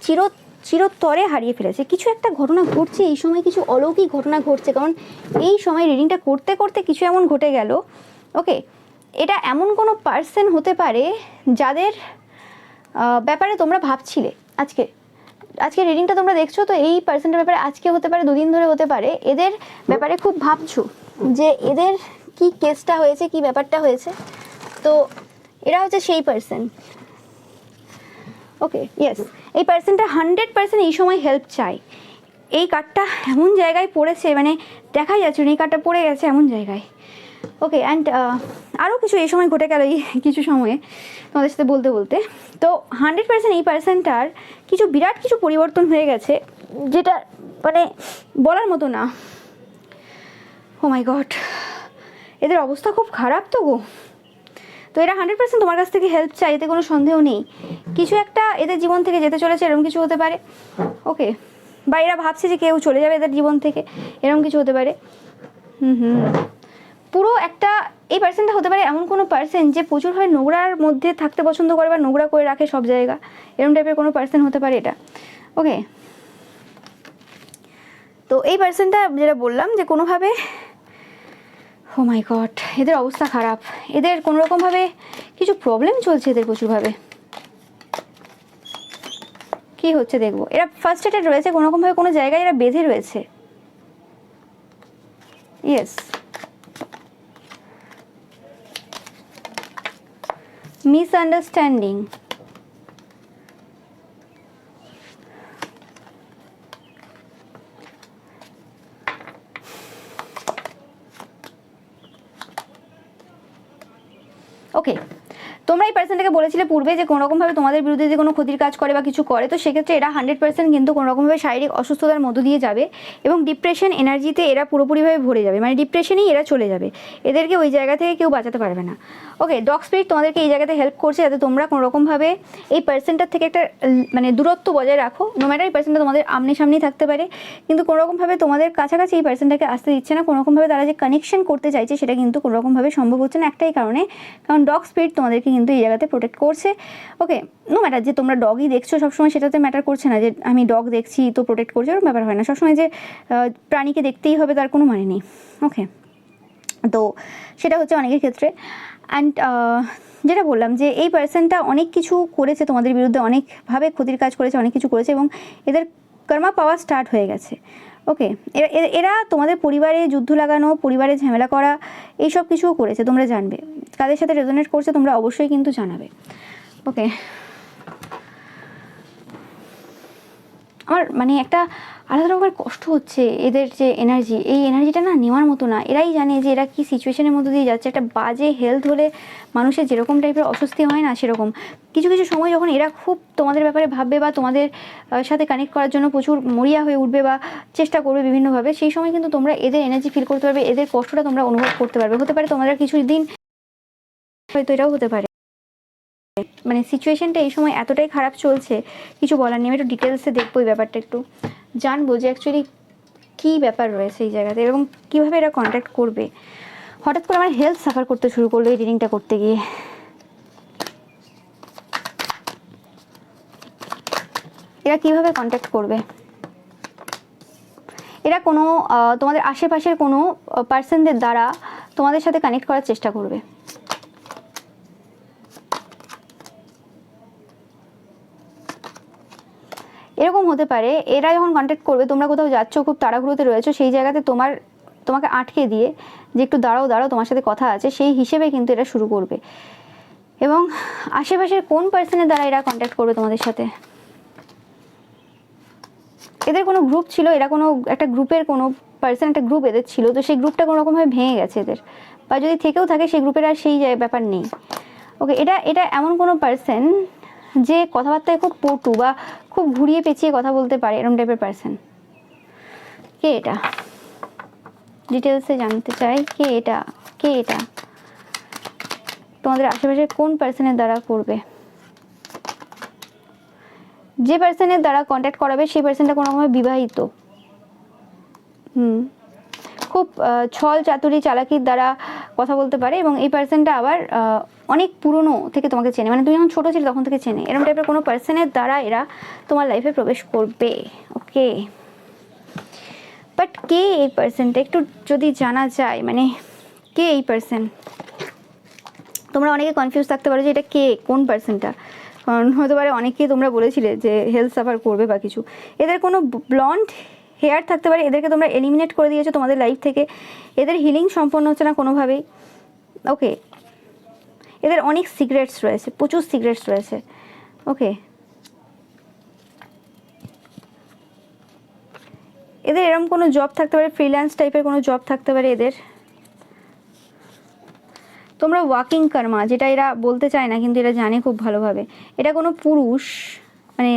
চিরতরে হারিয়ে ফেলেছে। কিছু একটা ঘটনা ঘটছে এই সময়, কিছু অলৌকিক ঘটনা ঘটছে, কারণ এই সময় রিডিংটা করতে করতে কিছু এমন ঘটে গেল। ওকে, এটা এমন কোনো পার্সন হতে পারে যাদের ব্যাপারে তোমরা ভাবছিলে। আজকে রিডিংটা তোমরা দেখছো, তো এই পার্সনটার ব্যাপারে আজকে হতে পারে, 2 দিন ধরে হতে পারে, এদের ব্যাপারে খুব ভাবছো যে এদের কি কেসটা হয়েছে, কি ব্যাপারটা হয়েছে। তো এরা হচ্ছে সেই পার্সন। ওকে, ইয়েস, এই পার্সনটা 100% এই সময় হেল্প চাই। এই কার্ডটা এমন জায়গায় পড়েছে, মানে দেখাই যাচ্ছে এই কার্ডটা পড়ে গেছে এমন জায়গায়। ওকে, অ্যান্ড আরও কিছু এই সময় ঘটে গেল এই কিছু সময়ে তোমাদের সাথে বলতে বলতে। তো 100% এই পার্সনটার কিছু বিরাট কিছু পরিবর্তন হয়ে গেছে, যেটা মানে বলার মতো না। ও মাই গড, এদের অবস্থা খুব খারাপ তো গো। তো এরা 100% তোমার কাছ থেকে হেল্প চাই, এতে কোনো সন্দেহ নেই। কিছু একটা এদের জীবন থেকে যেতে চলেছে, এরকম কিছু হতে পারে। ওকে, বা এরা ভাবছে যে কেউ চলে যাবে এদের জীবন থেকে, এরকম কিছু হতে পারে। পুরো একটা, এই পার্সনটা হতে পারে এমন কোনো পার্সন যে প্রচুরভাবে নোংরার মধ্যে থাকতে পছন্দ করে বা নোংরা করে রাখে সব জায়গা, এরকম টাইপের কোনো পার্সন হতে পারে এটা। ওকে, তো এই পার্সনটা যেটা বললাম যে কোনোভাবে, ও মাই গড, এদের অবস্থা খারাপ, এদের কোনোরকমভাবে কিছু প্রবলেম চলছে এদের প্রচুরভাবে। কি হচ্ছে দেখবো, এরা ফার্স্ট্রেটেড রয়েছে কোনোরকমভাবে, কোনো জায়গায় এরা বেঁধে রয়েছে। ইয়েস, মিসআন্ডারস্ট্যান্ডিং, ওকে। তোমরা এই পার্সনটাকে বলেছিলে পূর্বে যে কোনোরকমভাবে তোমাদের বিরুদ্ধে যে কোনো ক্ষতির কাজ করে বা কিছু করে, তো সেক্ষেত্রে এরা 100% কিন্তু কোনোরকমভাবে শারীরিক অসুস্থতার মধ্য দিয়ে যাবে এবং ডিপ্রেশন এনার্জিতে এরা পুরোপুরিভাবে ভরে যাবে, মানে ডিপ্রেশনেই এরা চলে যাবে, এদেরকে ওই জায়গা থেকে কেউ বাঁচাতে পারবে না। ওকে, ডগ স্পিরিট তোমাদেরকে এই জায়গাতে হেল্প করছে যাতে তোমরা কোনোরকমভাবে এই পার্সনটার থেকে একটা মানে দূরত্ব বজায় রাখো। নো ম্যাটার এই পার্সনটা তোমাদের আমনে সামনেই থাকতে পারে, কিন্তু কোনোরকমভাবে তোমাদের কাছাকাছি এই পার্সনটাকে আসতে দিচ্ছে না, কোনোরকমভাবে তারা যে কানেকশন করতে চাইছে সেটা কিন্তু কোনোরকমভাবে সম্ভব হচ্ছে না, একটাই কারণে, কারণ ডগ স্পিরিট তোমাদেরকে কিন্তু এই জায়গাতে প্রোটেক্ট করছে। ওকে, নো ম্যাটার যে তোমরা ডগই দেখছো সবসময়, সেটাতে ম্যাটার করছে না যে আমি ডগ দেখছি তো প্রোটেক্ট করছে, ওরকম ব্যাপার হয় না। সবসময় যে প্রাণীকে দেখতেই হবে তার কোনো মানে নেই। ওকে, তো সেটা হচ্ছে অনেকের ক্ষেত্রে। অ্যান্ড যেটা বললাম যে এই পার্সনটা অনেক কিছু করেছে তোমাদের বিরুদ্ধে, অনেকভাবে ক্ষতির কাজ করেছে, অনেক কিছু করেছে এবং এদের কর্মা পাওয়া স্টার্ট হয়ে গেছে। ওকে, এরা তোমাদের পরিবারে যুদ্ধ লাগানো, পরিবারে ঝামেলা করা, এইসব কিছুও করেছে, তোমরা জানবে। কাদের সাথে রেজোনেট করছে তোমরা অবশ্যই কিন্তু জানাবে। ওকে, আমার মানে একটা আলাদা রকমের কষ্ট হচ্ছে এদের যে এনার্জি, এই এনার্জিটা না নেওয়ার মতো না। এরাই জানে যে এরা কী সিচুয়েশনের মধ্যে দিয়ে যাচ্ছে। একটা বাজে হেলথ হলে মানুষের যেরকম টাইপের অস্বস্তি হয় না, সেরকম কিছু কিছু সময় যখন এরা খুব তোমাদের ব্যাপারে ভাববে বা তোমাদের সাথে কানেক্ট করার জন্য প্রচুর মরিয়া হয়ে উঠবে বা চেষ্টা করবে বিভিন্নভাবে, সেই সময় কিন্তু তোমরা এদের এনার্জি ফিল করতে পারবে, এদের কষ্টটা তোমরা অনুভব করতে পারবে। হতে পারে তোমরা কিছু দিন, হয়তো এটাও হতে পারে মানে সিচুয়েশনটা এই সময় এতটাই খারাপ চলছে, কিছু বলার নেই। আমি একটু ডিটেলসে দেখবো এই ব্যাপারটা, একটু জানবো যে অ্যাকচুয়ালি কী ব্যাপার রয়েছে এই জায়গাতে এবং কীভাবে এরা কন্ট্যাক্ট করবে। হঠাৎ করে আমার হেলথ সাফার করতে শুরু করলো এই রিডিংটা করতে গিয়ে। এরা কীভাবে কন্ট্যাক্ট করবে? এরা কোনো তোমাদের আশেপাশের কোনো পার্সনদের দ্বারা তোমাদের সাথে কানেক্ট করার চেষ্টা করবে। এরকম হতে পারে এরা যখন কন্ট্যাক্ট করবে, তোমরা কোথাও যাচ্ছ, খুব তাড়াহুড়োতে রয়েছো, সেই জায়গাতে তোমাকে আটকে দিয়ে যে একটু দাঁড়াও তোমার সাথে কথা আছে, সেই হিসেবে কিন্তু এরা শুরু করবে। এবং আশেপাশের কোন পার্সনের দ্বারা এরা কন্ট্যাক্ট করবে তোমাদের সাথে? এদের কোনো গ্রুপ ছিল, এরা কোনো একটা গ্রুপের কোনো পার্সন, একটা গ্রুপ এদের ছিল, তো সেই গ্রুপটা কোনো রকমভাবে ভেঙে গেছে এদের, বা যদি থেকেও থাকে সেই গ্রুপের আর সেই ব্যাপার নেই। ওকে, এটা এমন কোনো পার্সন যে কথাবার্তায় খুব পটু বা খুব ঘুরিয়ে পেঁচিয়ে কথা বলতে পারে, এরকম টাইপের পার্সন। কে এটা? ডিটেলসে জানতে চাই কে এটা, কে এটা তোমাদের আশেপাশে কোন পার্সনের দ্বারা করবে? যে পার্সনের দ্বারা কন্ট্যাক্ট করাবে সেই পার্সনটা কোনো রকমের বিবাহিত, খুব ছল চাতুরি চালাকির দ্বারা কথা বলতে পারে এবং এই পার্সনটা আবার অনেক পুরনো থেকে তোমাকে চেনে, মানে তুমি যখন ছোটো ছিলে তখন থেকে চেনে, এরকম টাইপের কোনো পার্সনের দ্বারা এরা তোমার লাইফে প্রবেশ করবে। ওকে, বাট কে এই পার্সনটা একটু যদি জানা যায়, মানে কে এই পার্সন? তোমরা অনেকে কনফিউজ থাকতে পারো যে এটা কে, কোন পার্সনটা, কারণ হতে পারে অনেকেই তোমরা বলেছিলে যে হেলথ সাফার করবে বা কিছু। এদের কোনো ব্লন্ড হেয়ার থাকতে পারে, এদেরকে তোমরা এলিমিনেট করে দিয়েছো তোমাদের লাইফ থেকে, এদের হিলিং সম্পন্ন হচ্ছে না কোনোভাবেই। ওকে, এদের অনেক সিক্রেটস রয়েছে, প্রচুর সিক্রেটস রয়েছে। ওকে, এদের এরকম কোনো জব থাকতে পারে, ফ্রিল্যান্স টাইপের কোনো জব থাকতে পারে এদের। তোমরা ওয়াকিং কর্মা, যেটা এরা বলতে চায় না কিন্তু এরা জানে খুব ভালোভাবে, এটা কোনো পুরুষ, মানে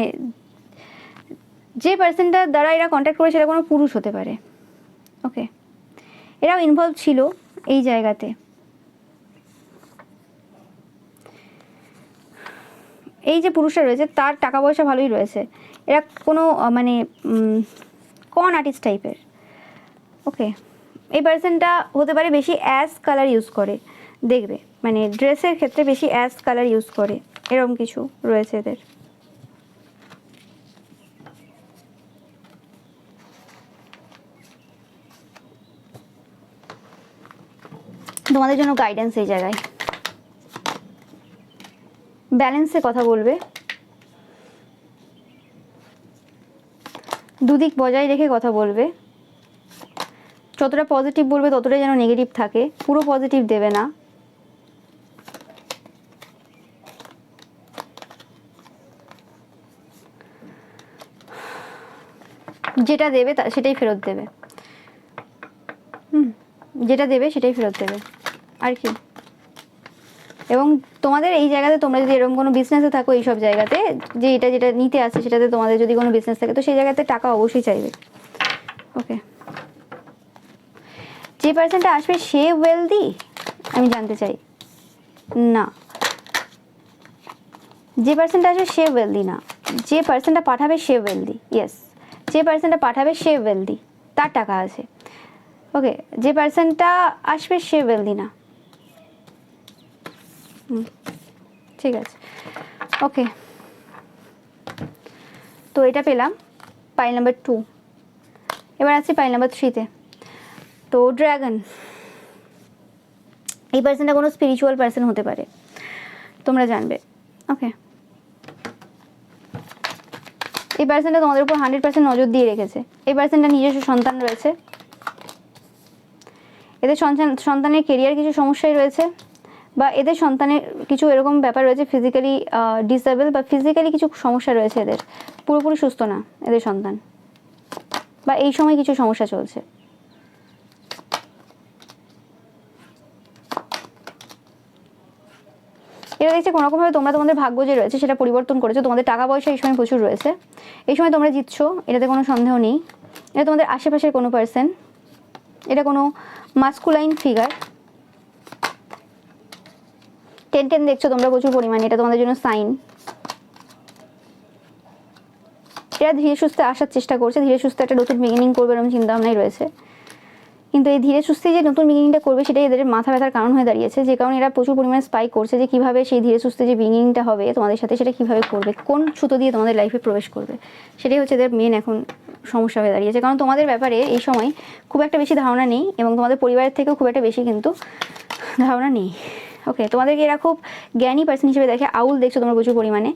যে পার্সনটার দ্বারা এরা কন্ট্যাক্ট করে সেটা কোনো পুরুষ হতে পারে। ওকে, এরাও ইনভলভ ছিল এই জায়গাতে। এই যে পুরুষটা রয়েছে তার টাকা পয়সা ভালোই রয়েছে, এরা কোনো মানে কন আর্টিস্ট টাইপের। ওকে, এই পার্সনটা হতে পারে বেশি অ্যাশ কালার ইউজ করে, দেখবে মানে ড্রেসের ক্ষেত্রে বেশি অ্যাশ কালার ইউজ করে, এরকম কিছু রয়েছে এদের। তোমাদের জন্য গাইডেন্স এই জায়গায়, ব্যালেন্সে কথা বলবে, দুদিক বজায় রেখে কথা বলবে, যতটা পজিটিভ বলবে ততটাই যেন নেগেটিভ থাকে, পুরো পজিটিভ দেবে না। যেটা দেবে সেটাই ফেরত দেবে, যেটা দেবে সেটাই ফেরত দেবে আর কি। এবং তোমাদের এই জায়গাতে তোমরা যদি এরকম কোনো বিজনেসে থাকো, এইসব জায়গাতে যে এটা যেটা নিতে আসছে সেটাতে তোমাদের যদি কোনো বিজনেস থাকে তো সেই জায়গাতে টাকা অবশ্যই চাইবে। ওকে, যে পার্সনটা আসবে সে ওয়েলদি, আমি জানতে চাই না, যে পার্সনটা আসবে সে ওয়েলদি না, যে পার্সনটা পাঠাবে সে ওয়েলদি। ইয়েস, যে পার্সনটা পাঠাবে সে ওয়েলদি, তার টাকা আছে। ওকে, যে পার্সনটা আসবে সে ওয়েলদি না। ঠিক আছে, ওকে, তো এটা পেলাম পাইল নাম্বার 2। এবার আছি পাইল নাম্বার 3-তে। তো ড্রাগন, এই পার্সনটা কোনো স্পিরিচুয়াল পার্সন হতে পারে, তোমরা জানবে। ওকে, এই পার্সনটা তোমাদের উপর 100% নজর দিয়ে রেখেছে। এই পার্সনটা নিজস্ব সন্তান রয়েছে, এদের সন্তানের কেরিয়ার কিছু সমস্যাই রয়েছে, বা এদের সন্তানের কিছু এরকম ব্যাপার রয়েছে, ফিজিক্যালি ডিসেবল বা ফিজিক্যালি কিছু সমস্যা রয়েছে এদের, পুরোপুরি সুস্থ না এদের সন্তান, বা এই সময় কিছু সমস্যা চলছে। এরা দেখছে কোনোরকমভাবে তোমরা তোমাদের ভাগ্য যে রয়েছে সেটা পরিবর্তন করেছো, তোমাদের টাকা পয়সা এই সময় প্রচুর রয়েছে, এই সময় তোমরা জিতছো, এটাতে কোনো সন্দেহ নেই। এটা তোমাদের আশেপাশের কোনো পার্সন, এটা কোনো মাস্কুলাইন ফিগার। 10 দেখছো তোমরা প্রচুর পরিমাণে, এটা তোমাদের জন্য সাইন। এরা ধীরে সুস্থে আসার চেষ্টা করছে, ধীরে সুস্থে একটা নতুন বিগিনিং করবে এরকম চিন্তাভাবনাই রয়েছে, কিন্তু এই ধীরে সুস্থে যে নতুন বিগিনিংটা করবে সেটাই এদের মাথা ব্যথার কারণ হয়ে দাঁড়িয়েছে, যে কারণে এরা প্রচুর পরিমাণে স্পাইক করছে যে কীভাবে সেই ধীরে সুস্থে যে বিগিনিংটা হবে তোমাদের সাথে সেটা কীভাবে করবে, কোন ছুতো দিয়ে তোমাদের লাইফে প্রবেশ করবে, সেটাই হচ্ছে এদের মেন এখন সমস্যা হয়ে দাঁড়িয়েছে। কারণ তোমাদের ব্যাপারে এই সময় খুব একটা বেশি ধারণা নেই, এবং তোমাদের পরিবারের থেকেও খুব একটা বেশি কিন্তু ধারণা নেই। ওকে, তোমাদেরকে এরা খুব জ্ঞানী পার্সন হিসেবে দেখে। আউল দেখছো তোমরা প্রচুর পরিমাণে।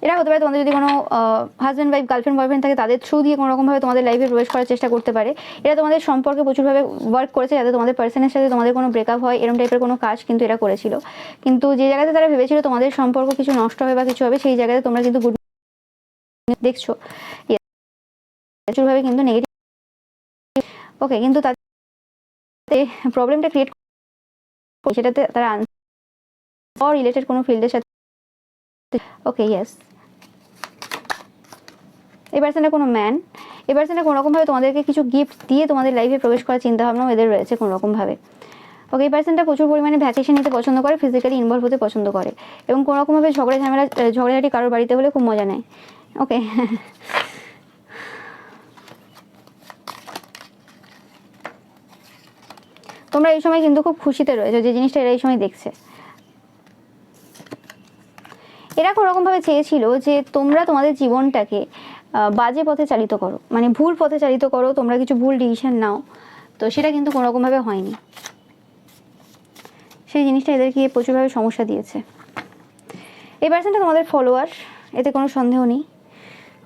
এরা হতে পারে তোমাদের যদি কোনো হাজব্যান্ড ওয়াইফ গার্লফ্রেন্ড বয়ফ্রেন্ড থাকে তাদের থ্রু দিয়ে কোনো রকমভাবে তোমাদের লাইফে প্রবেশ করার চেষ্টা করতে পারে। এরা তোমাদের সম্পর্কে প্রচুরভাবে ওয়ার্ক করেছে যাতে তোমাদের পার্সনের সাথে তোমাদের কোনো ব্রেকআপ হয়, এরকম টাইপের কোনো কাজ কিন্তু এরা করেছিল। কিন্তু যে জায়গাতে তারা ভেবেছিল তোমাদের সম্পর্ক কিছু নষ্ট হবে বা কিছু হবে, সেই জায়গাতে তোমরা কিন্তু গুড দেখছো প্রচুরভাবে কিন্তু নেগেটিভ। ওকে, কিন্তু তাদের প্রবলেমটা ক্রিয়েট সেটাতে তারা রিলেটেড কোনো ফিল্ডের সাথে। ওকে, ইয়েস, এই পার্সনটা কোনো ম্যান, এই পার্সনটা কোনো রকমভাবে তোমাদেরকে কিছু গিফট দিয়ে তোমাদের লাইফে প্রবেশ করার চিন্তাভাবনাও এদের রয়েছে কোনো রকমভাবে। ওকে, এই পার্সনটা প্রচুর পরিমাণে ভ্যাকেশন নিতে পছন্দ করে, ফিজিক্যালি ইনভলভ হতে পছন্দ করে, এবং কোনো রকমভাবে ঝগড়াঝাটি কারোর বাড়িতে হলে খুব মজা নেয়। ওকে, তোমরা এই সময় কিন্তু খুব খুশিতে রয়েছে, যে জিনিসটা এরা এই সময় দেখছে। এরা কোনো রকমভাবে চেয়েছিল যে তোমরা তোমাদের জীবনটাকে বাজে পথে চালিত করো, মানে ভুল পথে চালিত করো, তোমরা কিছু ভুল ডিসিশন নাও, তো সেটা কিন্তু কোনো রকমভাবে হয়নি। সেই জিনিসটা এদেরকে প্রচুরভাবে সমস্যা দিয়েছে। এই পার্সনটা তোমাদের ফলোয়ার, এতে কোনো সন্দেহ নেই।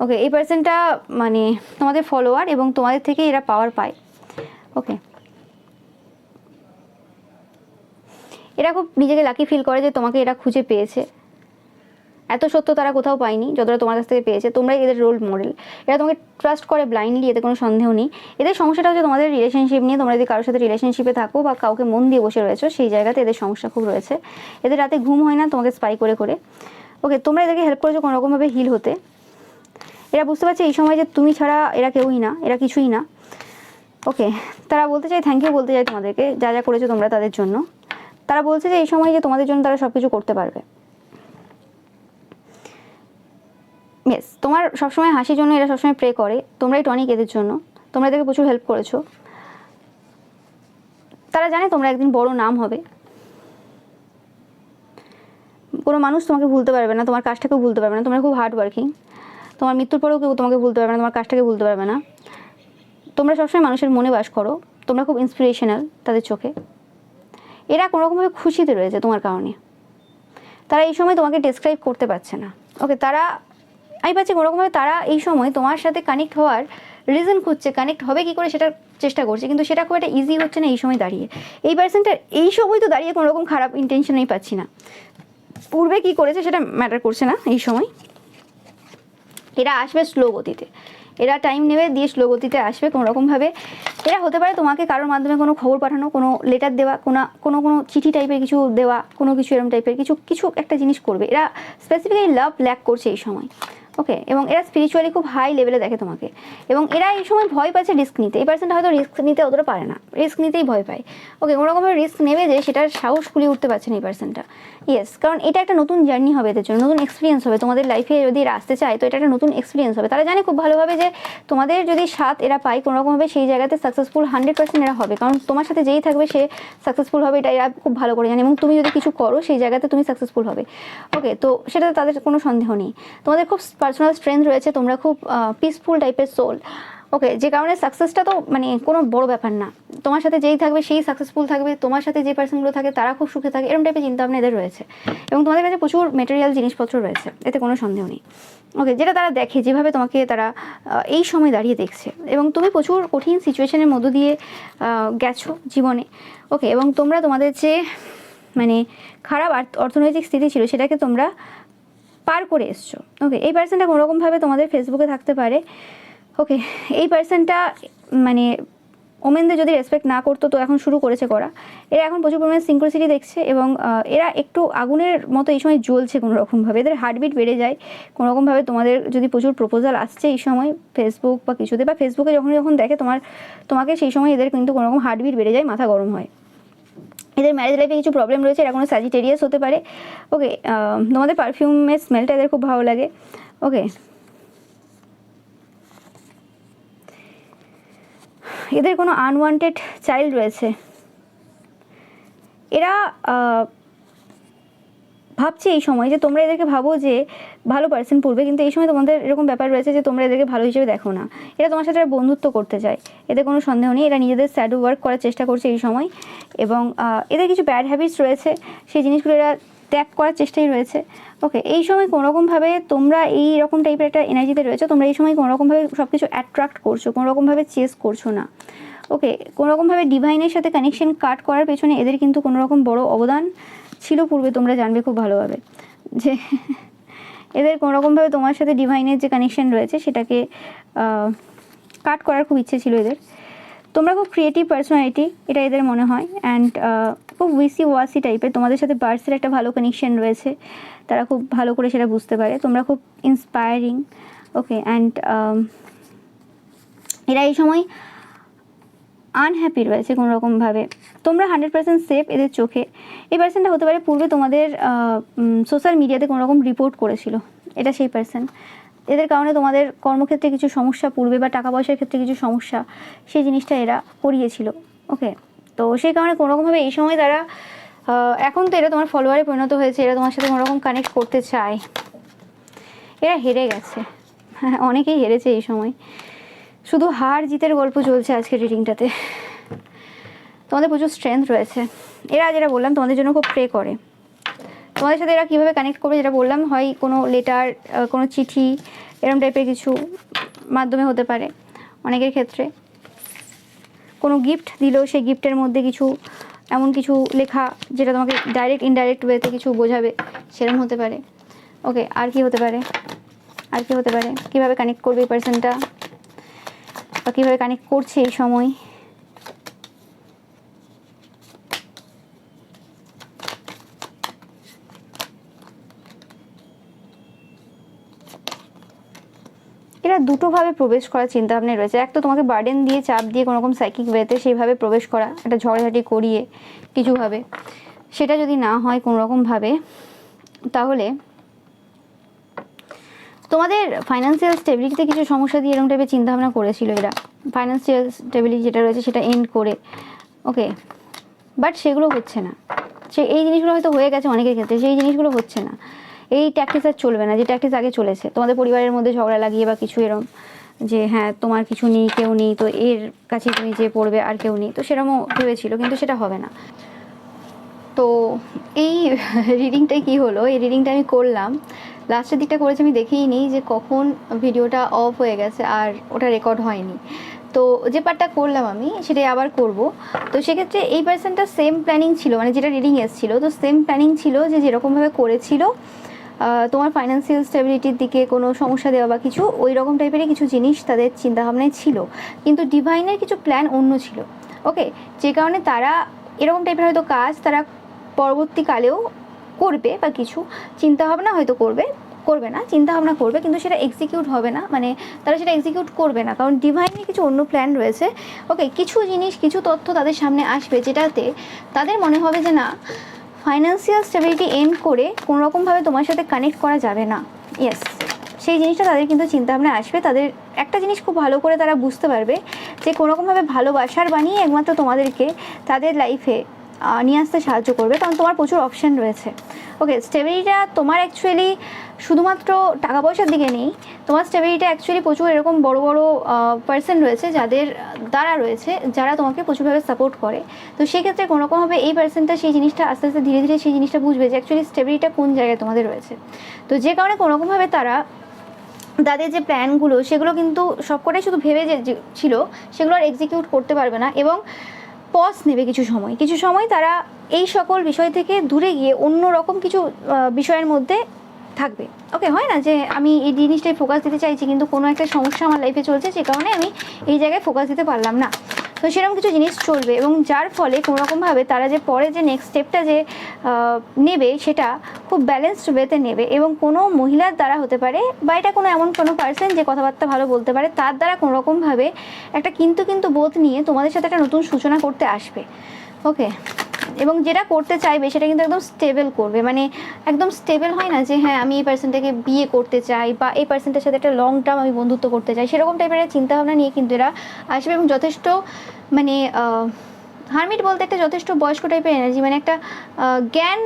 ওকে, এই পার্সনটা মানে তোমাদের ফলোয়ার এবং তোমাদের থেকে এরা পাওয়ার পায়। ওকে, এরা খুব নিজেকে লাকি ফিল করে যে তোমাকে এরা খুঁজে পেয়েছে, এত সত্য তারা কোথাও পায়নি যতটা তোমার কাছ থেকে পেয়েছে, তোমরাই এদের রোল মডেল। এরা তোমাকে ট্রাস্ট করে ব্লাইন্ডলি, এতে কোনো সন্দেহ নেই। এদের সমস্যাটা হচ্ছে তোমাদের রিলেশনশিপ নিয়ে, তোমরা যদি কারোর সাথে রিলেশনশিপে থাকো বা কাউকে মন দিয়ে বসে রয়েছো, সেই জায়গাতে এদের সমস্যা খুব রয়েছে। এদের রাতে ঘুম হয় না তোমাকে স্পাই করে করে। ওকে, তোমরা এদেরকে হেল্প করেছো কোনো রকমভাবে হিল হতে। এরা বুঝতে পারছে এই সময় যে তুমি ছাড়া এরা কেউই না, এরা কিছুই না। ওকে, তারা বলতে চাই থ্যাংক ইউ বলতে চাই তোমাদেরকে যা যা করেছো তোমরা তাদের জন্য। তারা বলছে যে এই সময় যে তোমাদের জন্য তারা সব কিছু করতে পারবে। ইয়েস, তোমার সবসময় হাসির জন্য এরা সবসময় প্রে করে, তোমরাই টনিক এদের জন্য, তোমরা এদেরকে প্রচুর হেল্প করেছো। তারা জানে তোমরা একদিন বড় নাম হবে, কোনো মানুষ তোমাকে ভুলতে পারবে না, তোমার কাজটাকেও ভুলতে পারবে না, তোমরা খুব হার্ড ওয়ার্কিং, তোমার মৃত্যুর পরেও কেউ তোমাকে ভুলতে পারবে না, তোমার কাজটাকে ভুলতে পারবে না, তোমরা সবসময় মানুষের মনে বাস করো, তোমরা খুব ইন্সপিরেশনাল তাদের চোখে। এরা কোনোরকমভাবে খুশিতে রয়েছে তোমার কারণে, তারা এই সময় তোমাকে ডেসক্রাইব করতে পারছে না। ওকে, তারা আমি পাচ্ছি কোনোরকমভাবে তারা এই সময় তোমার সাথে কানেক্ট হওয়ার রিজন খুঁজছে, কানেক্ট হবে কী করে সেটার চেষ্টা করছে, কিন্তু সেটা খুব একটা ইজি হচ্ছে না এই সময় দাঁড়িয়ে। এই পার্সনটার এই সময় তো দাঁড়িয়ে কোনোরকম খারাপ ইন্টেনশন আমি পাচ্ছি না, পূর্বে কী করেছে সেটা ম্যাটার করছে না এই সময়। এরা আসবে স্লো গতিতে, এরা টাইম নেবে দিয়ে স্লো গতিতে আসবে কোনোরকমভাবে। এরা হতে পারে তোমাকে কারোর মাধ্যমে কোনো খবর পাঠানো, কোনো লেটার দেওয়া, কোনো চিঠি টাইপের কিছু দেওয়া, কোনো কিছু এরকম টাইপের কিছু একটা জিনিস করবে। এরা স্পেসিফিক্যালি লাভ ল্যাক করছে এই সময়। ওকে, এবং এরা স্পিরিচুয়ালি খুব হাই লেভেলে দেখে তোমাকে, এবং এরা এই সময় ভয় পাচ্ছে রিস্ক নিতে। এই পার্সনটা হয়তো রিস্ক নিতে অতটা পারে না, রিস্ক নিতেই ভয় পায়। ওকে, কোনোরকমভাবে রিস্ক নেবে যে সেটার সাহস কুলিয়ে উঠতে পারছে না এই পার্সনটা। ইয়েস, কারণ এটা একটা নতুন জার্নি হবে এদের জন্য, নতুন এক্সপিরিয়েন্স হবে তোমাদের লাইফে। যদি এরা আসতে চায় তো এটা একটা নতুন এক্সপিরিয়েন্স হবে। তারা জানে খুব ভালোভাবে যে তোমাদের যদি সাথ এরা পায় কোনোরকমভাবে সেই জায়গাতে সাকসেসফুল 100% এরা হবে, কারণ তোমার সাথে যেই থাকবে সে সাকসেসফুল হবে, এটা এরা খুব ভালো করে জানে। এবং তুমি যদি কিছু করো সেই জায়গাতে তুমি সাকসেসফুল হবে। ওকে, তো সেটাতে তাদের কোনো সন্দেহ নেই। তোমাদের খুব পার্সোনাল স্ট্রেংথ রয়েছে, তোমরা খুব পিসফুল টাইপের সোল। ওকে, যে কারণে সাকসেসটা তো মানে কোনো বড় ব্যাপার না, তোমার সাথে যেই থাকবে সেই সাকসেসফুল থাকবে, তোমার সাথে যে পার্সনগুলো থাকে তারা খুব সুখে থাকে, এরকম টাইপের চিন্তাভাবনা এদের রয়েছে। এবং তোমাদের কাছে প্রচুর মেটেরিয়াল জিনিসপত্র রয়েছে, এতে কোনো সন্দেহ নেই। ওকে, যেটা তারা দেখে, যেভাবে তোমাকে তারা এই সময় দাঁড়িয়ে দেখছে, এবং তুমি প্রচুর কঠিন সিচুয়েশনের মধ্য দিয়ে গেছো জীবনে। ওকে, এবং তোমরা তোমাদের যে মানে খারাপ অর্থনৈতিক স্থিতি ছিল সেটাকে তোমরা পার করে এসছো। ওকে, এই পার্সনটা কোনোরকমভাবে তোমাদের ফেসবুকে থাকতে পারে। ওকে, এই পার্সনটা মানে ওমেনদের যদি রেসপেক্ট না করতো তো এখন শুরু করেছে করা। এরা এখন প্রচুর পরিমাণে সিনক্রোসিটি দেখছে, এবং এরা একটু আগুনের মতো এই সময় জ্বলছে কোনোরকমভাবে, এদের হার্টবিট বেড়ে যায় কোনোরকমভাবে। তোমাদের যদি প্রচুর প্রপোজাল আসছে এই সময় ফেসবুক বা কিছুতে, বা ফেসবুকে যখন দেখে তোমাকে, সেই সময় এদের কিন্তু কোনোরকম হার্টবিট বেড়ে যায়, মাথা গরম হয়। এদের ম্যারেজ লাইফে কিছু প্রবলেম রয়েছে, এরা কোনো স্যাজিটেরিয়াস হতে পারে। ওকে, তোমাদের পারফিউমের স্মেলটা এদের খুব ভালো লাগে। ওকে, এদের কোনো আনওয়ান্টেড চাইল্ড রয়েছে। এরা ভাবছে এই সময় যে তোমরা এদেরকে ভাবো যে ভালো পার্সন পড়বে, কিন্তু এই সময় তোমাদের এরকম ব্যাপার রয়েছে যে তোমরা এদেরকে ভালো হিসেবে দেখো না। এরা তোমার সাথে বন্ধুত্ব করতে চায়, এতে কোনো সন্দেহ নেই। এরা নিজেদের স্যাডো ওয়ার্ক করার চেষ্টা করছে এই সময়, এবং এদের কিছু ব্যাড হ্যাবিটস রয়েছে, সেই জিনিসগুলো এরা ত্যাগ করার চেষ্টাই রয়েছে। ওকে, এই সময় কোনোরকমভাবে তোমরা এই রকম টাইপের একটা এনার্জিতে রয়েছে, তোমরা এই সময় কোনোরকমভাবে সব কিছু অ্যাট্রাক্ট করছো, কোনোরকমভাবে চেস করছো না। ওকে, কোনোরকমভাবে ডিভাইনের সাথে কানেকশন কাট করার পেছনে এদের কিন্তু কোনোরকম বড় অবদান ছিল পূর্বে, তোমরা জানবে খুব ভালোভাবে যে এদের কোনোরকমভাবে তোমার সাথে ডিভাইনের যে কানেকশন রয়েছে সেটাকে কাট করার খুব ইচ্ছে ছিল এদের। তোমরা খুব ক্রিয়েটিভ পার্সোনালিটি, এটা এদের মনে হয়, অ্যান্ড খুব উইসি ওয়াসি টাইপের। তোমাদের সাথে বার্ডসের একটা ভালো কানেকশন রয়েছে, তারা খুব ভালো করে সেটা বুঝতে পারে। তোমরা খুব ইন্সপায়ারিং। ওকে, অ্যান্ড এরা এই সময় আনহ্যাপি রয়েছে কোনোরকমভাবে। তোমরা 100% সেফ এদের চোখে। এই পার্সনটা হতে পারে পূর্বে তোমাদের সোশ্যাল মিডিয়াতে কোনোরকম রিপোর্ট করেছিল, এটা সেই পার্সন। এদের কারণে তোমাদের কর্মক্ষেত্রে কিছু সমস্যা পূর্বে, বা টাকা পয়সার ক্ষেত্রে কিছু সমস্যা, সেই জিনিসটা এরা করিয়েছিল। ওকে, তো সেই কারণে কোনোরকমভাবে এই সময় তারা এখন তো এরা তোমার ফলোয়ারে পরিণত হয়েছে, এরা তোমার সাথে কোনোরকম কানেক্ট করতে চায়। এরা হেরে গেছে, হ্যাঁ অনেকেই হেরেছে এই সময়, শুধু হার জিতের গল্প চলছে আজকের রিডিংটাতে। তোমাদের প্রচুর স্ট্রেংথ রয়েছে। এরা যেটা বললাম তোমাদের জন্য খুব প্রে করে। তোমাদের সাথে এরা কীভাবে কানেক্ট করবে যেটা বললাম, হয় কোনো লেটার, কোনো চিঠি, এরকম টাইপের কিছু মাধ্যমে হতে পারে। অনেকের ক্ষেত্রে কোনো গিফট দিলেও সেই গিফটের মধ্যে কিছু এমন কিছু লেখা যেটা তোমাকে ডাইরেক্ট ইনডাইরেক্ট ওয়েতে কিছু বোঝাবে, সেরকম হতে পারে। ওকে, আর কি হতে পারে, আর কি হতে পারে, কীভাবে কানেক্ট করবে এই পার্সনটা, বা কীভাবে কানেক্ট করছে এই সময়। এরা দুটোভাবে প্রবেশ করার চিন্তাভাবনা রয়েছে। এক তো তোমাকে বার্ডেন দিয়ে, চাপ দিয়ে, কোনোরকম সাইকিক ওয়েতে সেইভাবে প্রবেশ করা, একটা ঝড়ঝাটি করিয়ে কিছুভাবে, সেটা যদি না হয় কোনোরকমভাবে, তাহলে তোমাদের ফাইন্যান্সিয়াল স্টেবিলিটিতে কিছু সমস্যা দিয়ে এরকম টাইপের চিন্তাভাবনা করেছিল এরা, ফাইন্যান্সিয়াল স্টেবিলিটি যেটা রয়েছে সেটা এন্ড করে, ওকে, বাট সেগুলো হচ্ছে না। এই জিনিসগুলো হয়তো হয়ে গেছে অনেকের ক্ষেত্রে, সেই জিনিসগুলো হচ্ছে না। এই ট্যাকটিস আর চলবে না যে ট্যাকটিস আগে চলেছে, তোমাদের পরিবারের মধ্যে ঝগড়া লাগিয়ে বা কিছু এরকম, যে হ্যাঁ তোমার কিছু নেই, কেউ নেই, তো এর কাছে তুমি যে পড়বে আর কেউ নেই, তো সেরকমও ভেবেছিল, কিন্তু সেটা হবে না। তো এই রিডিংটাই কি হলো, এই রিডিংটা আমি করলাম, লাস্টের দিকটা করেছি আমি দেখেই নিই যে কখন ভিডিওটা অফ হয়ে গেছে আর ওটা রেকর্ড হয়নি। তো যে পার্টটা করলাম আমি সেটাই আবার করব। তো সেক্ষেত্রে এই পার্সনটা সেম প্ল্যানিং ছিল, মানে যেটা রিডিং এসেছিলো, তো সেম প্ল্যানিং ছিল যে যেরকমভাবে করেছিল তোমার ফাইন্যান্সিয়াল স্টেবিলিটির দিকে কোনো সমস্যা দেওয়া বা কিছু ওই রকম টাইপেরই কিছু জিনিস তাদের চিন্তাভাবনায় ছিল, কিন্তু ডিভাইনের কিছু প্ল্যান অন্য ছিল। ওকে, যে কারণে তারা এরকম টাইপের হয়তো কাজ তারা পরবর্তীকালেও করবে বা কিছু চিন্তাভাবনা হয়তো করবে না, চিন্তাভাবনা করবে, কিন্তু সেটা এক্সিকিউট হবে না, মানে তারা সেটা এক্সিকিউট করবে না, কারণ ডিভাইনে কিছু অন্য প্ল্যান রয়েছে। ওকে, কিছু জিনিস কিছু তথ্য তাদের সামনে আসবে যেটাতে তাদের মনে হবে যে না, ফাইন্যান্সিয়াল স্টেবিলিটি এন্ড করে কোনোরকমভাবে তোমার সাথে কানেক্ট করা যাবে না। ইয়েস, সেই জিনিসটা তাদের কিন্তু চিন্তাভাবনা আসবে। তাদের একটা জিনিস খুব ভালো করে তারা বুঝতে পারবে যে কোনোরকমভাবে ভালোবাসার বানিয়ে একমাত্র তোমাদেরকে তাদের লাইফে নিয়ে আসতে সাহায্য করবে, কারণ তোমার প্রচুর অপশান রয়েছে। ওকে, স্টেবিলিটিটা তোমার অ্যাকচুয়ালি শুধুমাত্র টাকা পয়সার দিকে নেই, তোমার স্টেবিলিটি অ্যাকচুয়ালি প্রচুর এরকম বড় বড় পার্সন রয়েছে যাদের দ্বারা রয়েছে, যারা তোমাকে প্রচুরভাবে সাপোর্ট করে। তো সেক্ষেত্রে কোনোরকমভাবে এই পার্সনটা সেই জিনিসটা আস্তে আস্তে ধীরে ধীরে সেই জিনিসটা বুঝবে যে অ্যাকচুয়ালি স্টেবিলিটিটা কোন জায়গায় তোমাদের রয়েছে। তো যে কারণে কোনোরকমভাবে তারা তাদের যে প্ল্যানগুলো সেগুলো কিন্তু সবকটাই শুধু ভেবে যে ছিল সেগুলো আর এক্সিকিউট করতে পারবে না, এবং পজ নেবে কিছু সময় তারা এই সকল বিষয় থেকে দূরে গিয়ে অন্য রকম কিছু বিষয়ের মধ্যে থাকবে। ওকে, হয় না যে আমি এই জিনিসটাই ফোকাস দিতে চাইছি কিন্তু কোনো একটা সমস্যা আমার লাইফে চলছে, যে কারণে আমি এই জায়গায় ফোকাস দিতে পারলাম না। তো সেরকম কিছু জিনিস চলবে, এবং যার ফলে কোনোরকমভাবে তারা যে পরে যে নেক্সট স্টেপটা যে নেবে সেটা খুব ব্যালেন্সড ওয়েতে নেবে, এবং কোনো মহিলার দ্বারা হতে পারে বা এটা কোনো এমন কোনো পার্সন যে কথাবার্তা ভালো বলতে পারে, তার দ্বারা কোনোরকমভাবে একটা কিন্তু বোধ নিয়ে তোমাদের সাথে একটা নতুন সূচনা করতে আসবে। ওকে, এবং যেটা করতে চাইবে সেটা কিন্তু একদম স্টেবল করবে, মানে একদম স্টেবল হয় না যে হ্যাঁ আমি এই পার্সনটাকে বিয়ে করতে চাই বা এই পার্সনটার সাথে একটা লং টার্ম আমি বন্ধুত্ব করতে চাই, সেরকম টাইপের চিন্তাভাবনা নিয়ে কিন্তু এরা আসবে, এবং যথেষ্ট মানে হারমিট বলতে একটা যথেষ্ট বয়স্ক টাইপের এনার্জি, মানে একটা জ্ঞান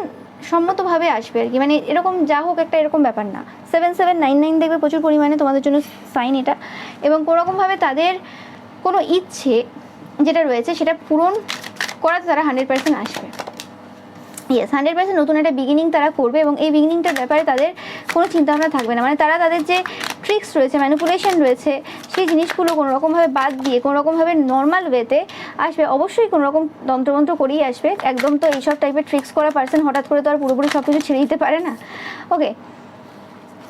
সম্মতভাবে আসবে আর কি, মানে এরকম যা হোক একটা এরকম ব্যাপার না। 7799 দেখবে প্রচুর পরিমাণে তোমাদের জন্য সাইন এটা, এবং কোনোরকমভাবে তাদের কোনো ইচ্ছে যেটা রয়েছে সেটা পূরণ করাতে তারা 100% আসবে। ইয়েস, 100% নতুন একটা বিগিনিং তারা করবে, এবং এই বিগিনিংটার ব্যাপারে তাদের কোনো চিন্তাভাবনা থাকবে না, মানে তারা তাদের যে ট্রিক্স রয়েছে, ম্যানিপুলেশন রয়েছে, সেই জিনিসগুলো কোনোরকমভাবে বাদ দিয়ে কোনোরকমভাবে নর্মাল ওয়েতে আসবে। অবশ্যই কোনোরকম তন্ত্রমন্ত্র করেই আসবে, একদম তো এইসব টাইপের ট্রিক্স করা পার্সন হঠাৎ করে তো আর পুরোপুরি সব কিছু ছেড়ে দিতে পারে না। ওকে,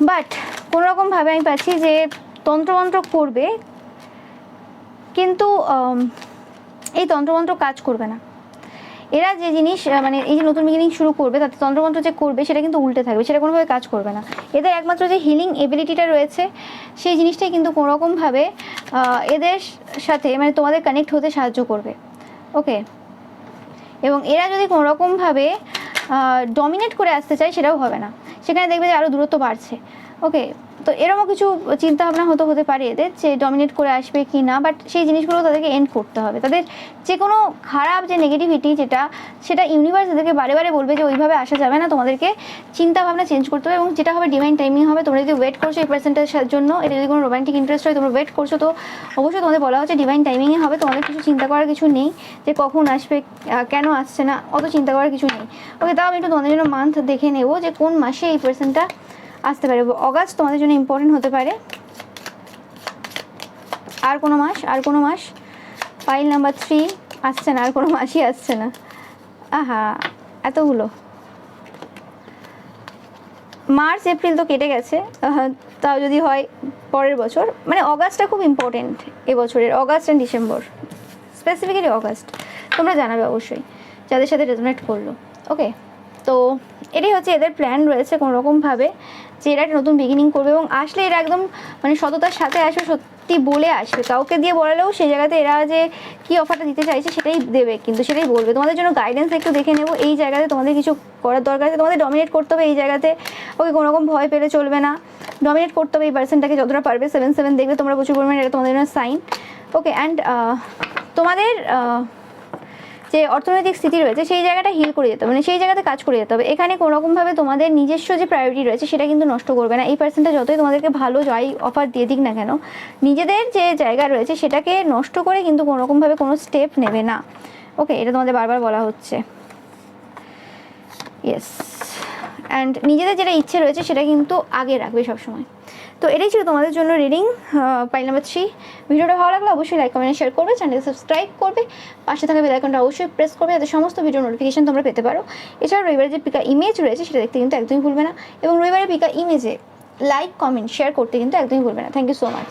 বাট কোনোরকমভাবে আমি পাচ্ছি যে তন্ত্রমন্ত্র করবে, কিন্তু এই তন্ত্রমন্ত্র কাজ করবে না। এরা যে জিনিস মানে এই যে নতুন বিগিনিং শুরু করবে তাতে তন্ত্রমন্ত্র যে করবে সেটা কিন্তু উল্টে থাকবে, সেটা কোনোভাবে কাজ করবে না। এদের একমাত্র যে হিলিং এবিলিটিটা রয়েছে সেই জিনিসটাই কিন্তু কোনোরকমভাবে এদের সাথে মানে তোমাদের কানেক্ট হতে সাহায্য করবে। ওকে, এবং এরা যদি কোনোরকমভাবে ডমিনেট করে আসতে চায় সেটাও হবে না, সেখানে দেখবে যে আরও দূরত্ব বাড়ছে। ওকে, তো এরকমও কিছু চিন্তাভাবনা হতে পারে এদের যে ডমিনেট করে আসবে কি না, বাট সেই জিনিসগুলো তাদেরকে এন্ড করতে হবে। তাদের যে কোনো খারাপ যে নেগেটিভিটি সেটা ইউনিভার্স এদেরকে বারে বারে বলবে যে ওইভাবে আসা যাবে না, তোমাদেরকে চিন্তাভাবনা চেঞ্জ করতে হবে, এবং যেটা হবে ডিভাইন টাইমিং হবে। তোমরা যদি ওয়েট করছো এই পার্সেন্টের জন্য, এটা যদি কোনো রোমান্টিক ইন্টারেস্ট হয় তোমরা ওয়েট করছো, তো অবশ্যই তোমাদের বলা হচ্ছে ডিভাইন টাইমিংয়ে হবে, তোমাদের কিছু চিন্তা করার কিছু নেই যে কখন আসবে কেন আসছে না, অত চিন্তা করার কিছু নেই। ওকে, তাও আমি একটু তোমাদের জন্য মান্থ দেখে নেব যে কোন মাসে এই পার্সেন্টটা আসতে পারে। অগাস্ট তোমাদের জন্য ইম্পর্টেন্ট হতে পারে। আর কোনো মাস ফাইল নাম্বার 3 আসছে না, আর কোনো মাসই আসছে না। আহা, এতগুলো মার্চ এপ্রিল তো কেটে গেছে, তাও যদি হয় পরের বছর, মানে অগাস্টটা খুব ইম্পর্টেন্ট এবছরের, August and December, specifically August তোমরা জানাবে অবশ্যই যাদের সাথে রেজোনেট করলো। ওকে, তো এটাই হচ্ছে এদের প্ল্যান রয়েছে কোনোরকমভাবে যে এরা একটা নতুন বিগিনিং করবে, এবং আসলে এরা একদম মানে সততার সাথে আসবে, সত্যি বলে আসবে, কাউকে দিয়ে বলালেও সেই জায়গাতে এরা যে কী অফারটা দিতে চাইছে সেটাই দেবে, কিন্তু সেটাই বলবে। তোমাদের জন্য গাইডেন্স একটু দেখে নেব, এই জায়গাতে তোমাদের কিছু করার দরকার আছে, তোমাদের ডমিনেট করতে হবে এই জায়গাতে। ওকে, কোনোরকম ভয় পেলে চলবে না, ডমিনেট করতে হবে এই পার্সনটাকে যতটা পারবে। 7-7 দেখবে তোমরা প্রচুর পরিমাণে, এটা তোমাদের জন্য সাইন। ওকে, অ্যান্ড তোমাদের যে অর্থনৈতিক স্থিতি রয়েছে সেই জায়গাটা হিল করে যেতে হবে, মানে সেই জায়গাতে কাজ করে যেতে হবে। এখানে কোনোরকমভাবে তোমাদের নিজস্ব যে প্রায়োরিটি রয়েছে সেটা কিন্তু নষ্ট করবে না। এই পার্সনটা যতই তোমাদেরকে ভালো জয় অফার দিয়ে দিক না কেন, নিজেদের যে জায়গা রয়েছে সেটাকে নষ্ট করে কিন্তু কোনোরকমভাবে কোনো স্টেপ নেবে না। ওকে, এটা তোমাদের বারবার বলা হচ্ছে। ইয়েস, অ্যান্ড নিজেদের যেটা ইচ্ছে রয়েছে সেটা কিন্তু আগে রাখবে সবসময়। তো এটাই ছিল তোমাদের জন্য রিডিং পাইল নাম্বার 3। ভিডিওটা ভালো লাগলে অবশ্যই লাইক কমেন্ট শেয়ার করবে, চ্যানেলকে সাবস্ক্রাইব করবে, পাশে থাকা বেল আইকনটা অবশ্যই প্রেস করবে যাতে সমস্ত ভিডিও নোটিফিকেশন তোমরা পেতে পারো। এছাড়া রবিবারের যে পিকা ইমেজ রয়েছে সেটা দেখতে কিন্তু একদমই ভুলবে না, এবং রবিবারের পিকা ইমেজে লাইক কমেন্ট শেয়ার করতে কিন্তু একদমই ভুলবে না। Thank you so much.